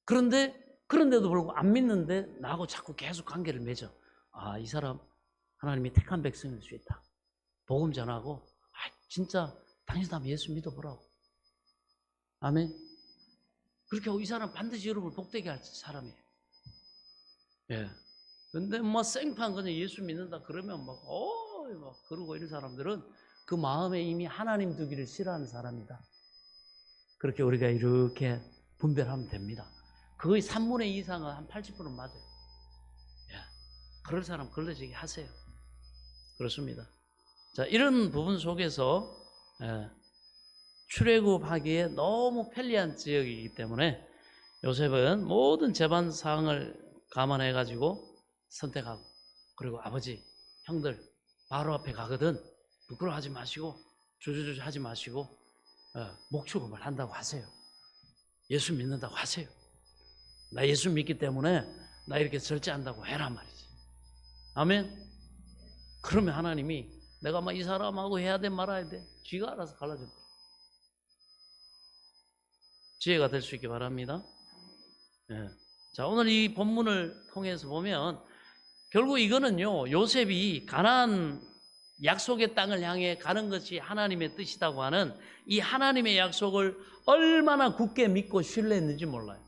그런데도 불구하고 안 믿는데 나하고 자꾸 계속 관계를 맺어. 아, 이 사람 하나님이 택한 백성일 수 있다. 복음 전하고 진짜 당신도 한번 예수 믿어보라고. 아멘. 그렇게 하고 이 사람 반드시 여러분을 복되게 할 사람이에요. 예. 근데 뭐 생판 그냥 예수 믿는다 그러면 막 그러고 이런 사람들은 그 마음에 이미 하나님 두기를 싫어하는 사람이다. 그렇게 우리가 이렇게 분별하면 됩니다. 거의 3분의 2 이상은 한 80%는 맞아요. 예. 그럴 사람 걸러지게 하세요. 그렇습니다. 자, 이런 부분 속에서 출애굽하기에 너무 편리한 지역이기 때문에 요셉은 모든 재반 사항을 감안해 가지고 선택하고 그리고 아버지, 형들 바로 앞에 가거든 부끄러워하지 마시고 주저주저 하지 마시고 목축음을 한다고 하세요. 예수 믿는다고 하세요. 나 예수 믿기 때문에 나 이렇게 절제한다고 해라 말이지. 아멘. 그러면 하나님이 내가 막 이 사람하고 해야 돼 말아야 돼 쥐가 알아서 갈라져. 지혜가 될 수 있기 바랍니다. 예. 자, 오늘 이 본문을 통해서 보면 결국 이거는요 요셉이 가나안 약속의 땅을 향해 가는 것이 하나님의 뜻이라고 하는 이 하나님의 약속을 얼마나 굳게 믿고 신뢰했는지 몰라요.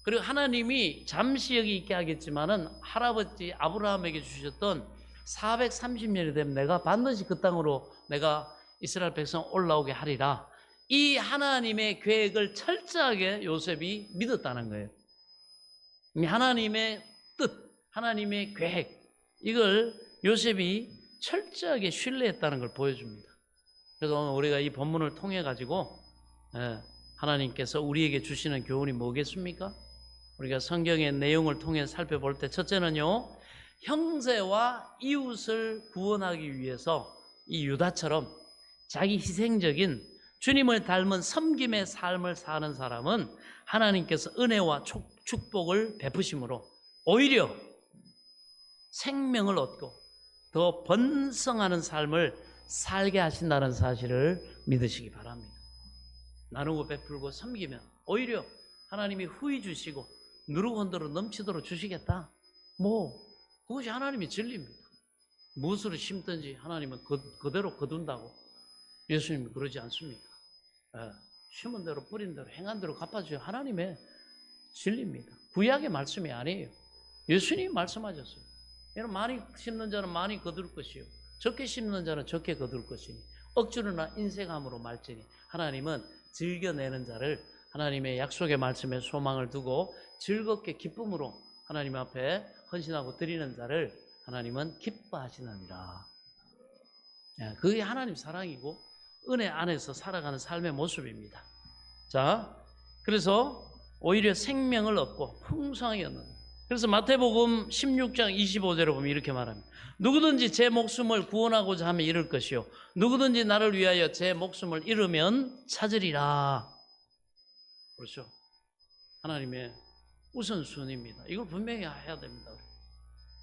그리고 하나님이 잠시 여기 있게 하겠지만은 할아버지 아브라함에게 주셨던 430년이 되면 내가 반드시 그 땅으로 내가 이스라엘 백성 올라오게 하리라. 이 하나님의 계획을 철저하게 요셉이 믿었다는 거예요. 하나님의 뜻, 하나님의 계획, 이걸 요셉이 철저하게 신뢰했다는 걸 보여줍니다. 그래서 오늘 우리가 이 본문을 통해 가지고 하나님께서 우리에게 주시는 교훈이 뭐겠습니까? 우리가 성경의 내용을 통해 살펴볼 때 첫째는요, 형제와 이웃을 구원하기 위해서 이 유다처럼 자기 희생적인 주님을 닮은 섬김의 삶을 사는 사람은 하나님께서 은혜와 축복을 베푸심으로 오히려 생명을 얻고 더 번성하는 삶을 살게 하신다는 사실을 믿으시기 바랍니다. 나누고 베풀고 섬기면 오히려 하나님이 후히 주시고 누르고 흔들어 넘치도록 주시겠다. 그것이 하나님의 진리입니다. 무엇으로 심든지 하나님은 그대로 거둔다고 예수님이 그러지 않습니까? 심은 대로 뿌린 대로 행한 대로 갚아주셔야 하나님의 진리입니다. 구약의 말씀이 아니에요. 예수님이 말씀하셨어요. 여러분, 많이 심는 자는 많이 거둘 것이요 적게 심는 자는 적게 거둘 것이니 억지로나 인색함으로 말지니 하나님은 즐겨내는 자를 하나님의 약속의 말씀에 소망을 두고 즐겁게 기쁨으로 하나님 앞에 헌신하고 드리는 자를 하나님은 기뻐하시느니라. 그게 하나님 사랑이고 은혜 안에서 살아가는 삶의 모습입니다. 자, 그래서 오히려 생명을 얻고 풍성하게 얻는. 그래서 마태복음 16장 25절에 보면 이렇게 말합니다. 누구든지 제 목숨을 구원하고자 하면 잃을 것이요 누구든지 나를 위하여 제 목숨을 잃으면 찾으리라. 그렇죠? 하나님의 우선순위입니다. 이걸 분명히 해야 됩니다.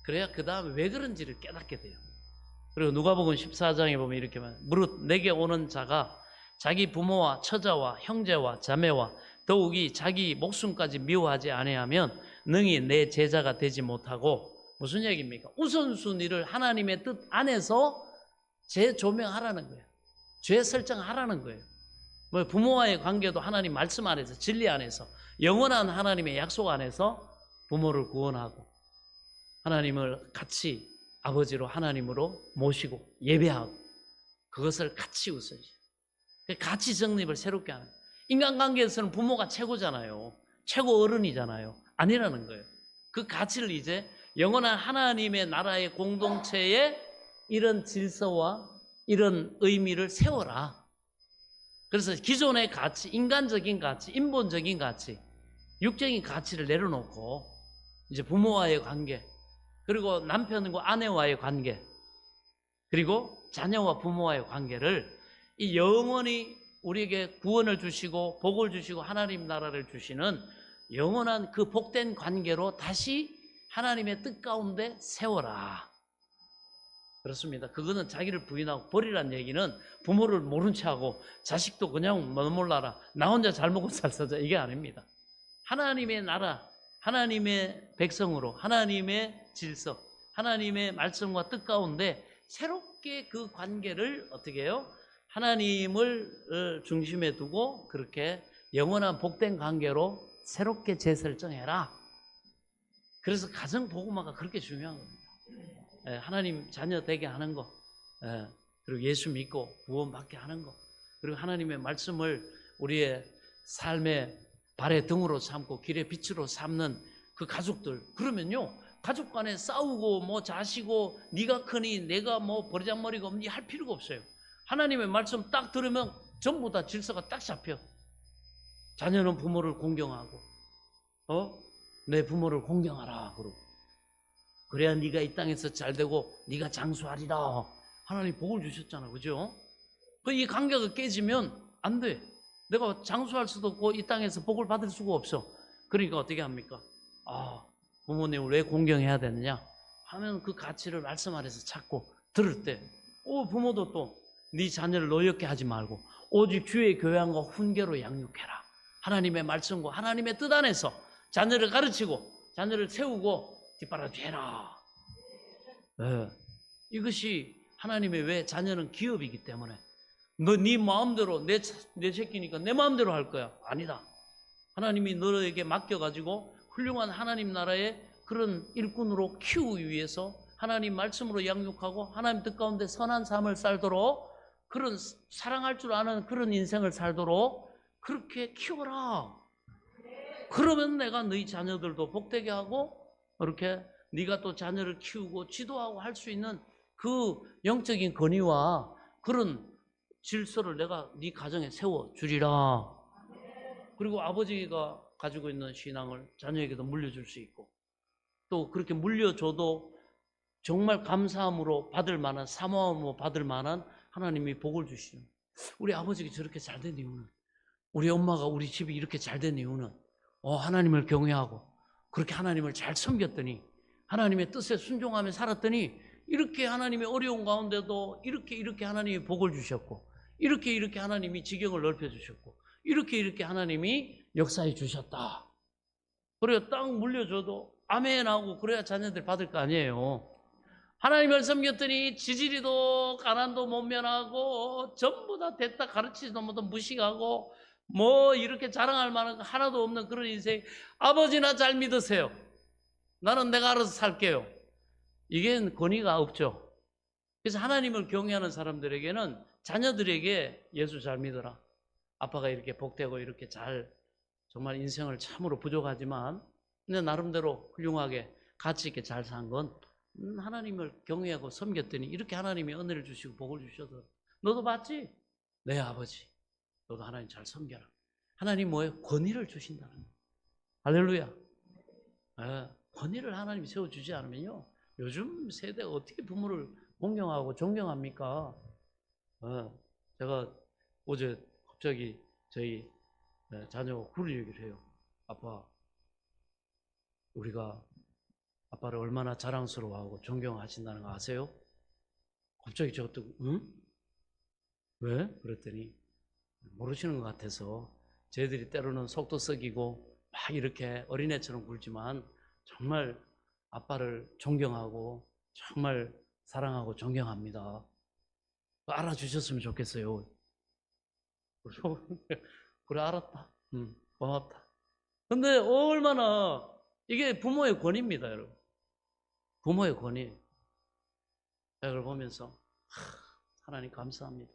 그래야 그 다음에 왜 그런지를 깨닫게 돼요. 그리고 누가복음 14장에 보면 이렇게 말합니다. 무릇 내게 오는 자가 자기 부모와 처자와 형제와 자매와 더욱이 자기 목숨까지 미워하지 아니하면 능히 내 제자가 되지 못하고. 무슨 얘기입니까? 우선순위를 하나님의 뜻 안에서 재조명하라는 거예요. 죄 설정하라는 거예요. 뭐 부모와의 관계도 하나님 말씀 안에서, 진리 안에서, 영원한 하나님의 약속 안에서 부모를 구원하고 하나님을 같이 아버지로 하나님으로 모시고 예배하고 그것을 같이 우선시. 가치 정립을 새롭게 하는. 인간관계에서는 부모가 최고잖아요. 최고 어른이잖아요. 아니라는 거예요. 그 가치를 이제 영원한 하나님의 나라의 공동체에 이런 질서와 이런 의미를 세워라. 그래서 기존의 가치, 인간적인 가치, 인본적인 가치, 육적인 가치를 내려놓고 이제 부모와의 관계, 그리고 남편과 아내와의 관계, 그리고 자녀와 부모와의 관계를 이 영원히 우리에게 구원을 주시고 복을 주시고 하나님 나라를 주시는 영원한 그 복된 관계로 다시 하나님의 뜻 가운데 세워라. 그렇습니다. 그거는 자기를 부인하고 버리란 얘기는 부모를 모른 채하고 자식도 그냥 몰라라, 나 혼자 잘 먹고 잘 살자, 이게 아닙니다. 하나님의 나라, 하나님의 백성으로 하나님의 질서, 하나님의 말씀과 뜻 가운데 새롭게 그 관계를 어떻게 해요? 하나님을 중심에 두고 그렇게 영원한 복된 관계로 새롭게 재설정해라. 그래서 가정 복음화가 그렇게 중요한 겁니다. 하나님 자녀 되게 하는 거, 그리고 예수 믿고 구원받게 하는 거, 그리고 하나님의 말씀을 우리의 삶의 발의 등으로 삼고 길의 빛으로 삼는 그 가족들. 그러면요, 가족 간에 싸우고 뭐 자시고 네가 크니 내가 뭐 버리장머리가 없니 할 필요가 없어요. 하나님의 말씀 딱 들으면 전부 다 질서가 딱 잡혀. 자녀는 부모를 공경하고 내 부모를 공경하라 그러고, 그래야 네가 이 땅에서 잘 되고 네가 장수하리라. 하나님 복을 주셨잖아, 그죠? 이 관계가 깨지면 안 돼. 내가 장수할 수도 없고 이 땅에서 복을 받을 수가 없어. 그러니까 어떻게 합니까? 부모님을 왜 공경해야 되느냐 하면 그 가치를 말씀 안에서 찾고 들을 때 부모도 또 네 자녀를 노엽게 하지 말고 오직 주의 교양과 훈계로 양육해라. 하나님의 말씀과 하나님의 뜻 안에서 자녀를 가르치고 자녀를 세우고 뒷바라지해라. 이것이 하나님의 왜 자녀는 기업이기 때문에 너 네 마음대로 내 새끼니까 내 마음대로 할 거야. 아니다. 하나님이 너에게 맡겨가지고 훌륭한 하나님 나라의 그런 일꾼으로 키우기 위해서 하나님 말씀으로 양육하고 하나님 뜻 가운데 선한 삶을 살도록, 그런 사랑할 줄 아는 그런 인생을 살도록 그렇게 키워라. 그러면 내가 너희 자녀들도 복되게 하고 이렇게 네가 또 자녀를 키우고 지도하고 할 수 있는 그 영적인 권위와 그런 질서를 내가 네 가정에 세워주리라. 그리고 아버지가 가지고 있는 신앙을 자녀에게도 물려줄 수 있고, 또 그렇게 물려줘도 정말 감사함으로 받을 만한, 사모함으로 받을 만한 하나님이 복을 주시는. 우리 아버지가 저렇게 잘 된 이유는, 우리 엄마가 우리 집이 이렇게 잘 된 이유는 하나님을 경외하고 그렇게 하나님을 잘 섬겼더니, 하나님의 뜻에 순종하며 살았더니 이렇게 하나님의 어려운 가운데도 이렇게 하나님이 복을 주셨고, 이렇게 하나님이 지경을 넓혀주셨고, 이렇게 하나님이 역사해 주셨다. 그래야 딱 물려줘도 아멘 하고 그래야 자녀들 받을 거 아니에요. 하나님을 섬겼더니 지지리도 가난도 못 면하고 전부 다 됐다 가르치지도 못한 무식하고 뭐 이렇게 자랑할 만한 거 하나도 없는 그런 인생. 아버지나 잘 믿으세요. 나는 내가 알아서 살게요. 이게 권위가 없죠. 그래서 하나님을 경외하는 사람들에게는 자녀들에게 예수 잘 믿어라, 아빠가 이렇게 복되고 이렇게 잘 정말 인생을 참으로 부족하지만 근데 나름대로 훌륭하게 가치 있게 잘 산 건 하나님을 경외하고 섬겼더니 이렇게 하나님이 은혜를 주시고 복을 주셔서 너도 봤지? 네 아버지 너도 하나님 잘 섬겨라. 하나님 뭐예요? 권위를 주신다는 거예요. 할렐루야. 네, 권위를 하나님이 세워주지 않으면요 요즘 세대가 어떻게 부모를 공경하고 존경합니까? 제가 어제 갑자기 저희 자녀가 그런 얘기를 해요. 아빠 우리가 아빠를 얼마나 자랑스러워하고 존경하신다는 거 아세요? 갑자기 저것도 응? 왜? 그랬더니 모르시는 것 같아서 저희들이 때로는 속도 썩이고 막 이렇게 어린애처럼 굴지만 정말 아빠를 존경하고 정말 사랑하고 존경합니다. 알아주셨으면 좋겠어요. 그래 알았다. 고맙다. 근데 얼마나 이게 부모의 권위입니다, 여러분. 부모의 권위. 그걸 보면서 하나님 감사합니다.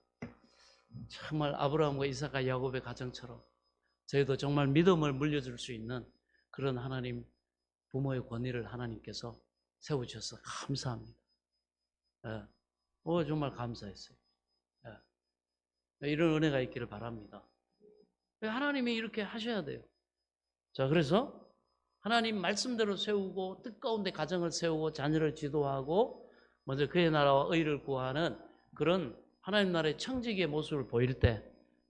정말 아브라함과 이삭과 야곱의 가정처럼 저희도 정말 믿음을 물려줄 수 있는 그런 하나님 부모의 권위를 하나님께서 세우셔서 감사합니다. 정말 감사했어요. 이런 은혜가 있기를 바랍니다. 하나님이 이렇게 하셔야 돼요. 자, 그래서 하나님 말씀대로 세우고 뜻 가운데 가정을 세우고 자녀를 지도하고 먼저 그의 나라와 의를 구하는 그런 하나님 나라의 청지기의 모습을 보일 때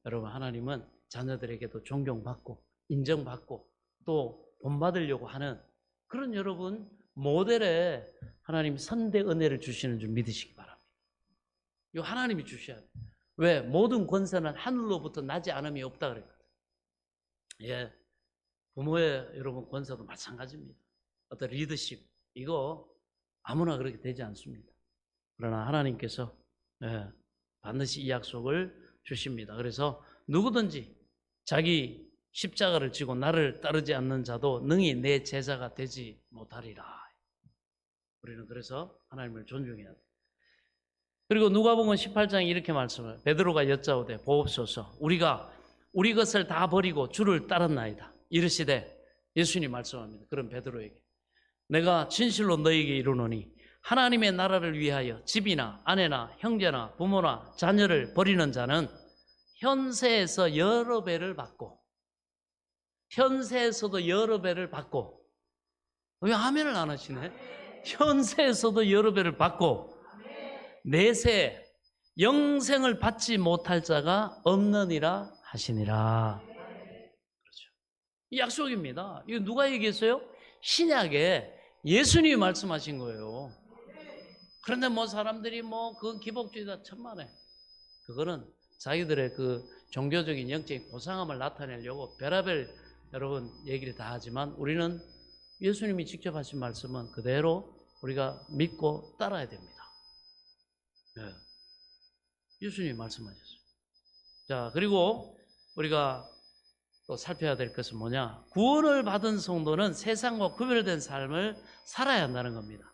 여러분 하나님은 자녀들에게도 존경받고 인정받고 또 본받으려고 하는 그런 여러분 모델에 하나님 선대 은혜를 주시는 줄 믿으시기 바랍니다. 이거 하나님이 주셔야 돼요. 왜? 모든 권세는 하늘로부터 나지 않음이 없다 그랬거든요. 예, 부모의 여러분 권세도 마찬가지입니다. 어떤 리더십 이거 아무나 그렇게 되지 않습니다. 그러나 하나님께서 반드시 이 약속을 주십니다. 그래서 누구든지 자기 십자가를 지고 나를 따르지 않는 자도 능히 내 제자가 되지 못하리라. 우리는 그래서 하나님을 존중해야 돼요. 그리고 누가복음 18장에 이렇게 말씀을 베드로가 여짜오되 보옵소서 우리가 우리 것을 다 버리고 주를 따랐나이다. 이르시되 예수님 말씀합니다. 그런 베드로에게 내가 진실로 너에게 이르노니 하나님의 나라를 위하여 집이나 아내나 형제나 부모나 자녀를 버리는 자는 현세에서 여러 배를 받고 현세에서도 여러 배를 받고 왜 아멘을 안 하시네? 현세에서도 여러 배를 받고 내세 영생을 받지 못할 자가 없느니라 하시니라. 그렇죠. 이 약속입니다. 이거 누가 얘기했어요? 신약에 예수님이 말씀하신 거예요. 그런데 뭐 사람들이 그 기복주의다 천만에 그거는 자기들의 그 종교적인 영적인 고상함을 나타내려고 별의별 여러분 얘기를 다 하지만 우리는 예수님이 직접 하신 말씀은 그대로 우리가 믿고 따라야 됩니다. 네. 예수님이 말씀하셨어요. 자, 그리고 우리가 또 살펴야 될 것은 뭐냐? 구원을 받은 성도는 세상과 구별된 삶을 살아야 한다는 겁니다.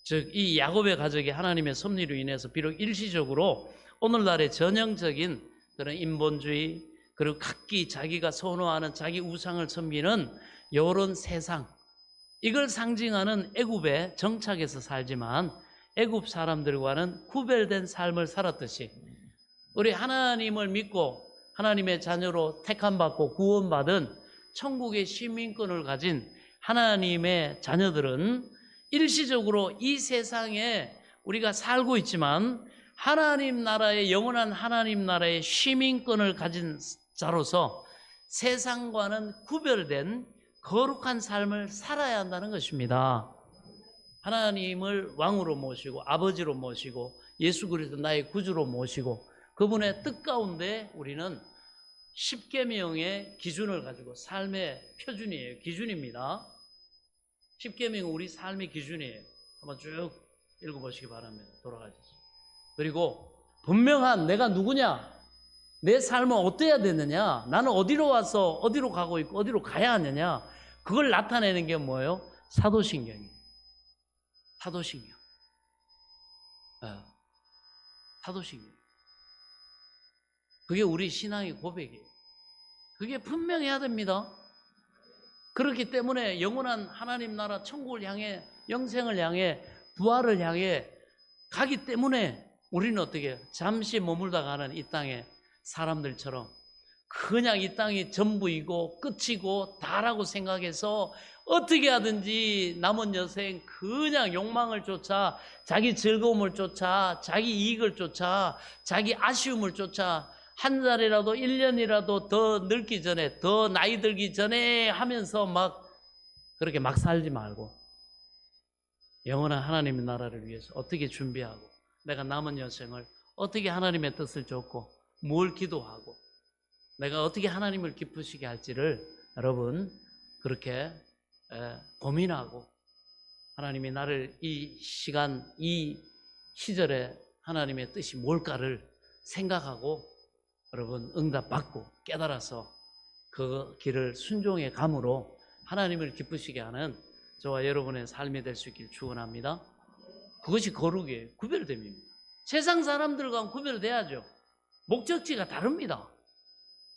즉, 이 야곱의 가족이 하나님의 섭리로 인해서 비록 일시적으로 오늘날의 전형적인 그런 인본주의 그리고 각기 자기가 선호하는 자기 우상을 섬기는 이런 세상 이걸 상징하는 애굽에 정착해서 살지만 애굽 사람들과는 구별된 삶을 살았듯이 우리 하나님을 믿고 하나님의 자녀로 택함받고 구원받은 천국의 시민권을 가진 하나님의 자녀들은 일시적으로 이 세상에 우리가 살고 있지만 하나님 나라의 영원한 하나님 나라의 시민권을 가진 자로서 세상과는 구별된 거룩한 삶을 살아야 한다는 것입니다. 하나님을 왕으로 모시고 아버지로 모시고 예수 그리스도 나의 구주로 모시고 그분의 뜻 가운데 우리는 십계명의 기준을 가지고 삶의 표준이에요. 기준입니다. 십계명은 우리 삶의 기준이에요. 한번 쭉 읽어보시기 바랍니다. 돌아가셔서. 그리고 분명한 내가 누구냐? 내 삶은 어때야 되느냐? 나는 어디로 와서 어디로 가고 있고 어디로 가야 하느냐? 그걸 나타내는 게 뭐예요? 사도신경이에요. 사도신경. 사도신경. 그게 우리 신앙의 고백이에요. 그게 분명해야 됩니다. 그렇기 때문에 영원한 하나님 나라 천국을 향해, 영생을 향해, 부활을 향해 가기 때문에 우리는 어떻게 해요? 잠시 머물다 가는 이 땅의 사람들처럼 그냥 이 땅이 전부이고 끝이고 다라고 생각해서 어떻게 하든지 남은 여생 그냥 욕망을 쫓아, 자기 즐거움을 쫓아, 자기 이익을 쫓아, 자기 아쉬움을 쫓아 한 살이라도 1년이라도 더 늙기 전에, 더 나이 들기 전에 하면서 막 그렇게 막 살지 말고 영원한 하나님의 나라를 위해서 어떻게 준비하고 내가 남은 여생을 어떻게 하나님의 뜻을 쫓고 뭘 기도하고 내가 어떻게 하나님을 기쁘시게 할지를 여러분 그렇게 고민하고 하나님이 나를 이 시간, 이 시절에 하나님의 뜻이 뭘까를 생각하고 여러분 응답받고 깨달아서 그 길을 순종의 감으로 하나님을 기쁘시게 하는 저와 여러분의 삶이 될 수 있기를 축원합니다. 그것이 거룩이에요. 구별됨입니다. 세상 사람들과 구별돼야죠. 목적지가 다릅니다.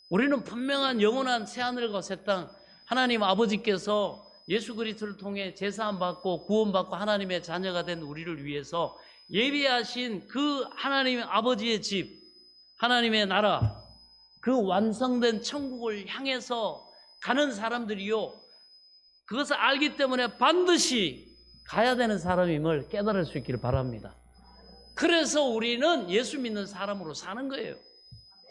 우리는 분명한 영원한 새하늘과 새 땅, 하나님 아버지께서 예수 그리스도를 통해 제사함 받고 구원받고 하나님의 자녀가 된 우리를 위해서 예비하신 그 하나님 아버지의 집, 하나님의 나라, 그 완성된 천국을 향해서 가는 사람들이요, 그것을 알기 때문에 반드시 가야 되는 사람임을 깨달을 수 있기를 바랍니다. 그래서 우리는 예수 믿는 사람으로 사는 거예요.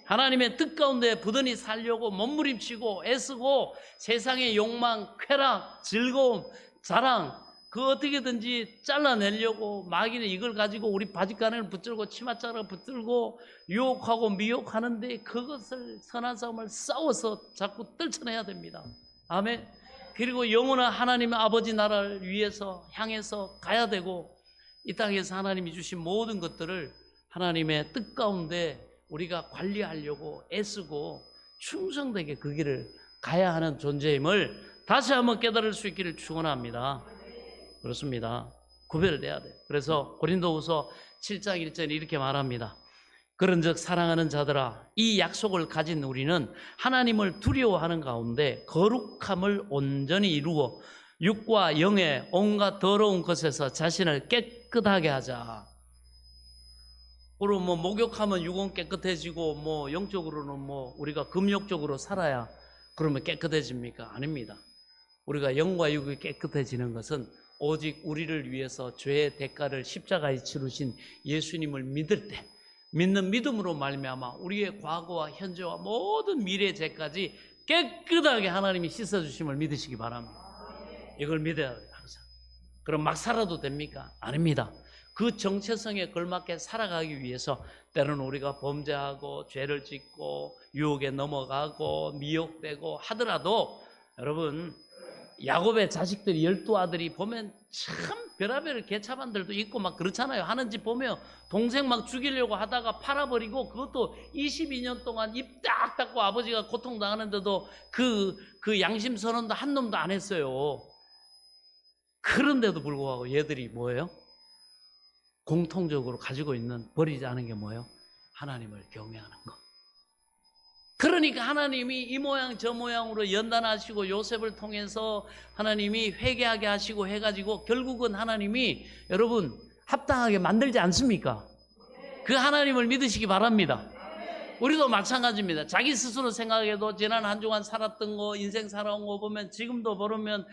하나님의 뜻 가운데 부단히 살려고 몸부림치고 애쓰고 세상의 욕망, 쾌락, 즐거움, 자랑 그 어떻게든지 잘라내려고 마귀는 이걸 가지고 우리 바짓가랑을 붙들고 치맛자락을 붙들고 유혹하고 미혹하는데 그것을 선한 싸움을 싸워서 자꾸 떨쳐내야 됩니다. 아멘. 그리고 영원한 하나님의 아버지 나라를 위해서 향해서 가야 되고 이 땅에서 하나님이 주신 모든 것들을 하나님의 뜻 가운데 우리가 관리하려고 애쓰고 충성되게 그 길을 가야 하는 존재임을 다시 한번 깨달을 수 있기를 축원합니다. 그렇습니다. 구별돼야 돼요. 그래서 고린도후서 7장 1절에 이렇게 말합니다. 그런즉 사랑하는 자들아, 이 약속을 가진 우리는 하나님을 두려워하는 가운데 거룩함을 온전히 이루어 육과 영의 온갖 더러운 것에서 자신을 깨끗하게 하자. 그리고 목욕하면 육은 깨끗해지고 영적으로는 우리가 금욕적으로 살아야 그러면 깨끗해집니까? 아닙니다. 우리가 영과 육이 깨끗해지는 것은 오직 우리를 위해서 죄의 대가를 십자가에 치르신 예수님을 믿을 때, 믿는 믿음으로 말미암아 우리의 과거와 현재와 모든 미래의 죄까지 깨끗하게 하나님이 씻어주심을 믿으시기 바랍니다. 이걸 믿어야 돼요, 항상. 그럼 막 살아도 됩니까? 아닙니다. 그 정체성에 걸맞게 살아가기 위해서 때로는 우리가 범죄하고 죄를 짓고 유혹에 넘어가고 미혹되고 하더라도 여러분, 야곱의 자식들이 12아들이 보면 참 별의별 개차반들도 있고 막 그렇잖아요. 하는 짓 보면 동생 막 죽이려고 하다가 팔아버리고 그것도 22년 동안 입 딱 닫고 아버지가 고통당하는데도 그 양심 선언도 한 놈도 안 했어요. 그런데도 불구하고 얘들이 뭐예요? 공통적으로 가지고 있는 버리지 않은 게 뭐예요? 하나님을 경외하는 것. 그러니까 하나님이 이 모양 저 모양으로 연단하시고 요셉을 통해서 하나님이 회개하게 하시고 해가지고 결국은 하나님이 여러분 합당하게 만들지 않습니까? 그 하나님을 믿으시기 바랍니다. 우리도 마찬가지입니다. 자기 스스로 생각해도 지난 한 주간 살았던 거, 인생 살아온 거 보면 지금도 보면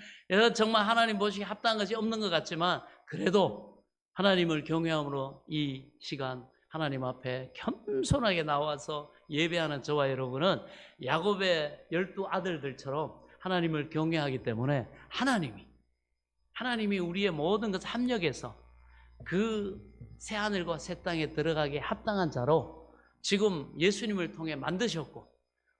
정말 하나님 보시기에 합당한 것이 없는 것 같지만 그래도 하나님을 경외함으로 이 시간 하나님 앞에 겸손하게 나와서 예배하는 저와 여러분은 야곱의 12아들들처럼 하나님을 경외하기 때문에 하나님이 우리의 모든 것을 합력해서 그 새하늘과 새 땅에 들어가기에 합당한 자로 지금 예수님을 통해 만드셨고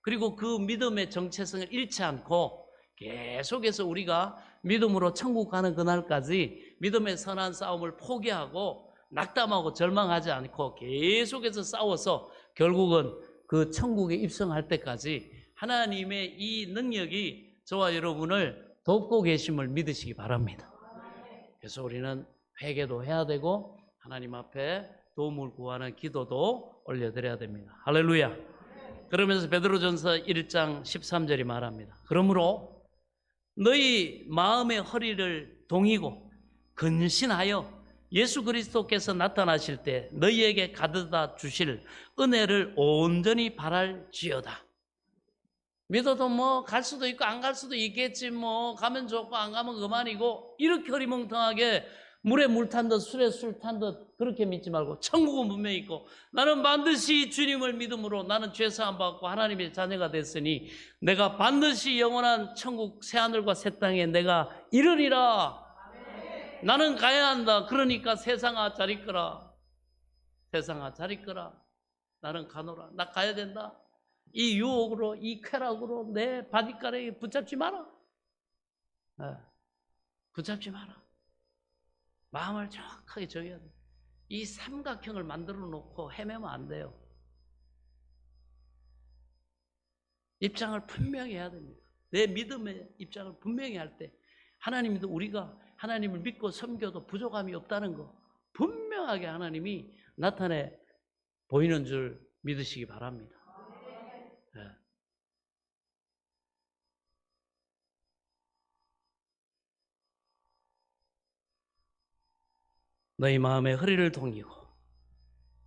그리고 그 믿음의 정체성을 잃지 않고 계속해서 우리가 믿음으로 천국 가는 그날까지 믿음의 선한 싸움을 포기하고 낙담하고 절망하지 않고 계속해서 싸워서 결국은 그 천국에 입성할 때까지 하나님의 이 능력이 저와 여러분을 돕고 계심을 믿으시기 바랍니다. 그래서 우리는 회개도 해야 되고 하나님 앞에 도움을 구하는 기도도 올려드려야 됩니다. 할렐루야. 그러면서 베드로전서 1장 13절이 말합니다. 그러므로 너희 마음의 허리를 동이고 근신하여 예수 그리스도께서 나타나실 때 너희에게 가져다 주실 은혜를 온전히 바랄지어다. 믿어도 뭐 갈 수도 있고 안 갈 수도 있겠지, 뭐 가면 좋고 안 가면 그만이고, 이렇게 흐리멍텅하게 물에 물 탄 듯 술에 술 탄 듯 그렇게 믿지 말고, 천국은 분명히 있고 나는 반드시 주님을 믿음으로 나는 죄사함 받고 하나님의 자녀가 됐으니 내가 반드시 영원한 천국 새하늘과 새 땅에 내가 이르리라. 나는 가야 한다. 그러니까 세상아 잘 있거라. 세상아 잘 있거라. 나는 가노라. 나 가야 된다. 이 유혹으로, 이 쾌락으로 내 바디가락에 붙잡지 마라. 붙잡지 마라. 마음을 정확하게 정해야 돼. 이 삼각형을 만들어 놓고 헤매면 안 돼요. 입장을 분명히 해야 됩니다. 내 믿음의 입장을 분명히 할 때 하나님도 우리가 하나님을 믿고 섬겨도 부족함이 없다는 거 분명하게 하나님이 나타내 보이는 줄 믿으시기 바랍니다. 네. 너희 마음에 허리를 동이고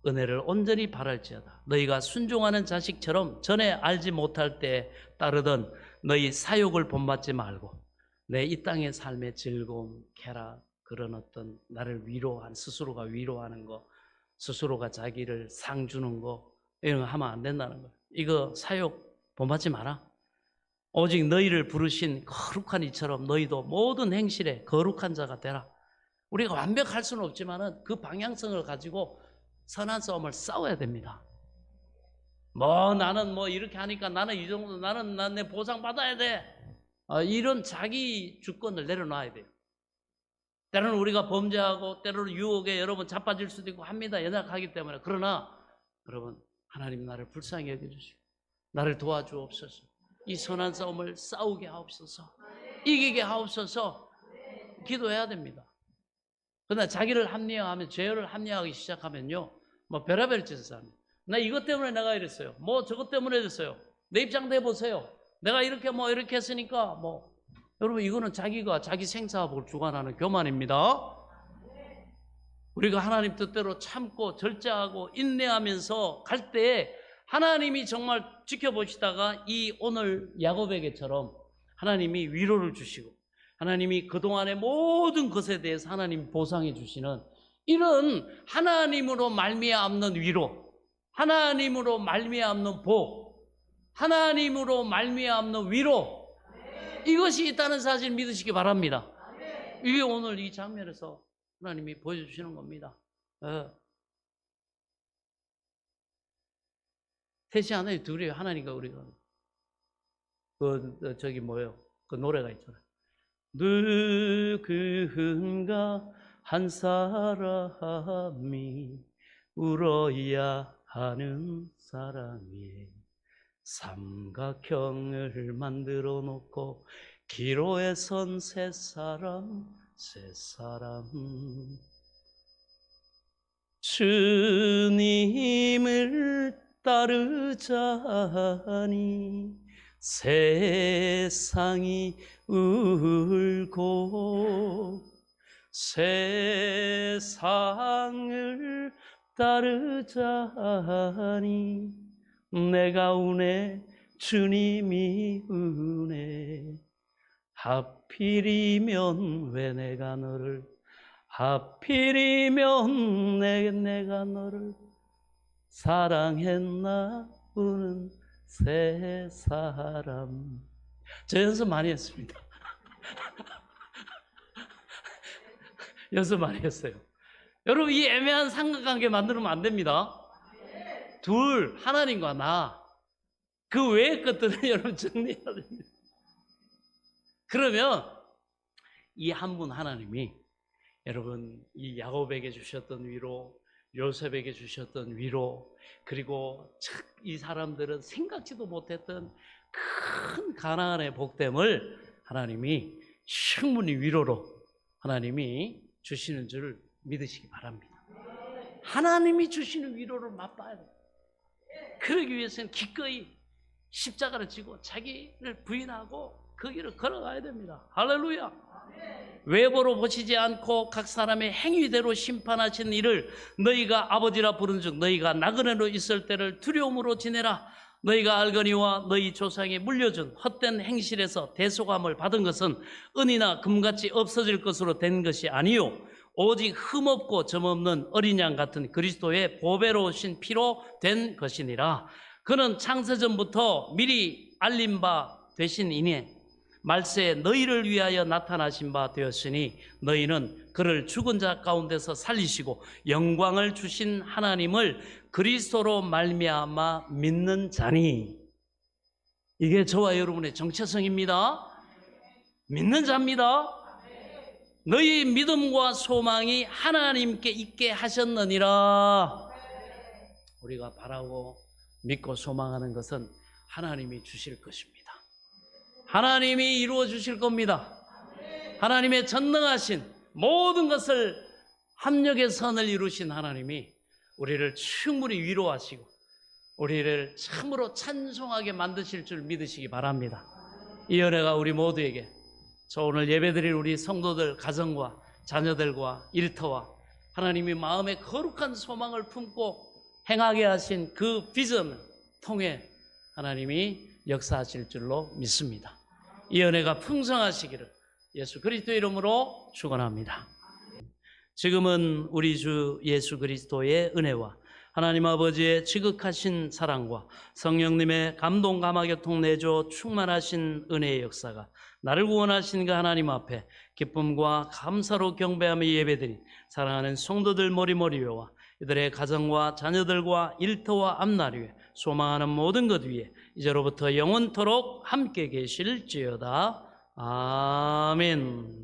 은혜를 온전히 바랄지어다. 너희가 순종하는 자식처럼 전에 알지 못할 때 따르던 너희 사욕을 본받지 말고 내 이 땅의 삶의 즐거움, 쾌락, 그런 어떤 나를 위로한, 스스로가 위로하는 거, 스스로가 자기를 상 주는 거, 이런 거 하면 안 된다는 거예요. 이거 사욕 본받지 마라. 오직 너희를 부르신 거룩한 이처럼 너희도 모든 행실에 거룩한 자가 되라. 우리가 완벽할 수는 없지만은 그 방향성을 가지고 선한 싸움을 싸워야 됩니다. 뭐 나는 뭐 이렇게 하니까 나는 이 정도, 나는 내 보상 받아야 돼. 이런 자기 주권을 내려놔야 돼요. 때로는 우리가 범죄하고 때로는 유혹에 여러분 자빠질 수도 있고 합니다. 연약하기 때문에. 그러나 여러분, 하나님 나를 불쌍히 여겨주시고 나를 도와주옵소서. 이 선한 싸움을 싸우게 하옵소서. 이기게 하옵소서. 기도해야 됩니다. 그러나 자기를 합리화하면, 죄를 합리화하기 시작하면요, 뭐 별의별 짓을 합니다. 나 이것 때문에 내가 이랬어요. 뭐 저것 때문에 이랬어요. 내 입장 내보세요. 내가 이렇게 뭐 이렇게 했으니까 뭐. 여러분, 이거는 자기가 자기 생사업을 주관하는 교만입니다. 우리가 하나님 뜻대로 참고 절제하고 인내하면서 갈 때 하나님이 정말 지켜보시다가 이 오늘 야곱에게처럼 하나님이 위로를 주시고 하나님이 그동안의 모든 것에 대해서 하나님이 보상해 주시는 이런 하나님으로 말미암는 위로, 하나님으로 말미암는 복, 하나님으로 말미암는 위로, 이것이 있다는 사실 믿으시기 바랍니다. 이게 오늘 이 장면에서 하나님이 보여주시는 겁니다. 셋이 하나님, 둘이 하나님과 우리가. 저기 뭐예요? 그 노래가 있잖아요. 누군가 한 사람이 울어야 하는 사랑에 삼각형을 만들어 놓고 기로에 선 세 사람, 세 사람. 주님을 따르자니 세상이 울고 세상을 따르자니 내가 우네 주님이 우네. 하필이면 왜 내가 너를, 하필이면 내가 너를 사랑했나 우는 세 사람. 저 연습 많이 했습니다. 연습 많이 했어요. 여러분, 이 애매한 삼각관계 만들면 안 됩니다. 둘, 하나님과 나, 그 외의 것들은 여러분 정리해야 됩니다. 그러면 이 한 분 하나님이 여러분 이 야곱에게 주셨던 위로, 요셉에게 주셨던 위로, 그리고 이 사람들은 생각지도 못했던 큰 가나안의 복됨을 하나님이 충분히 위로로 하나님이 주시는 줄 믿으시기 바랍니다. 하나님이 주시는 위로를 맛봐야 돼요. 그러기 위해서는 기꺼이 십자가를 지고 자기를 부인하고 그 길을 걸어가야 됩니다. 할렐루야. 외모로 보시지 않고 각 사람의 행위대로 심판하신 이를 너희가 아버지라 부른즉 너희가 나그네로 있을 때를 두려움으로 지내라. 너희가 알거니와 너희 조상이 물려준 헛된 행실에서 대속함을 받은 것은 은이나 금같이 없어질 것으로 된 것이 아니요 오직 흠없고 점없는 어린 양 같은 그리스도의 보배로우신 피로 된 것이니라. 그는 창세전부터 미리 알린 바 되신 이니 말세에 너희를 위하여 나타나신 바 되었으니 너희는 그를 죽은 자 가운데서 살리시고 영광을 주신 하나님을 그리스도로 말미암아 믿는 자니. 이게 저와 여러분의 정체성입니다. 믿는 자입니다. 너희 믿음과 소망이 하나님께 있게 하셨느니라. 우리가 바라고 믿고 소망하는 것은 하나님이 주실 것입니다. 하나님이 이루어 주실 겁니다. 하나님의 전능하신 모든 것을 합력의 선을 이루신 하나님이 우리를 충분히 위로하시고 우리를 참으로 찬송하게 만드실 줄 믿으시기 바랍니다. 이 은혜가 우리 모두에게, 저 오늘 예배드릴 우리 성도들 가정과 자녀들과 일터와 하나님이 마음에 거룩한 소망을 품고 행하게 하신 그 비전을 통해 하나님이 역사하실 줄로 믿습니다. 이 은혜가 풍성하시기를 예수 그리스도의 이름으로 축원합니다. 지금은 우리 주 예수 그리스도의 은혜와 하나님 아버지의 지극하신 사랑과 성령님의 감동 감화교통 내조 충만하신 은혜의 역사가 나를 구원하신 그 하나님 앞에 기쁨과 감사로 경배하며 예배드린 사랑하는 성도들 머리머리 위와 이들의 가정과 자녀들과 일터와 앞날 위에 소망하는 모든 것 위에 이제로부터 영원토록 함께 계실지어다. 아멘.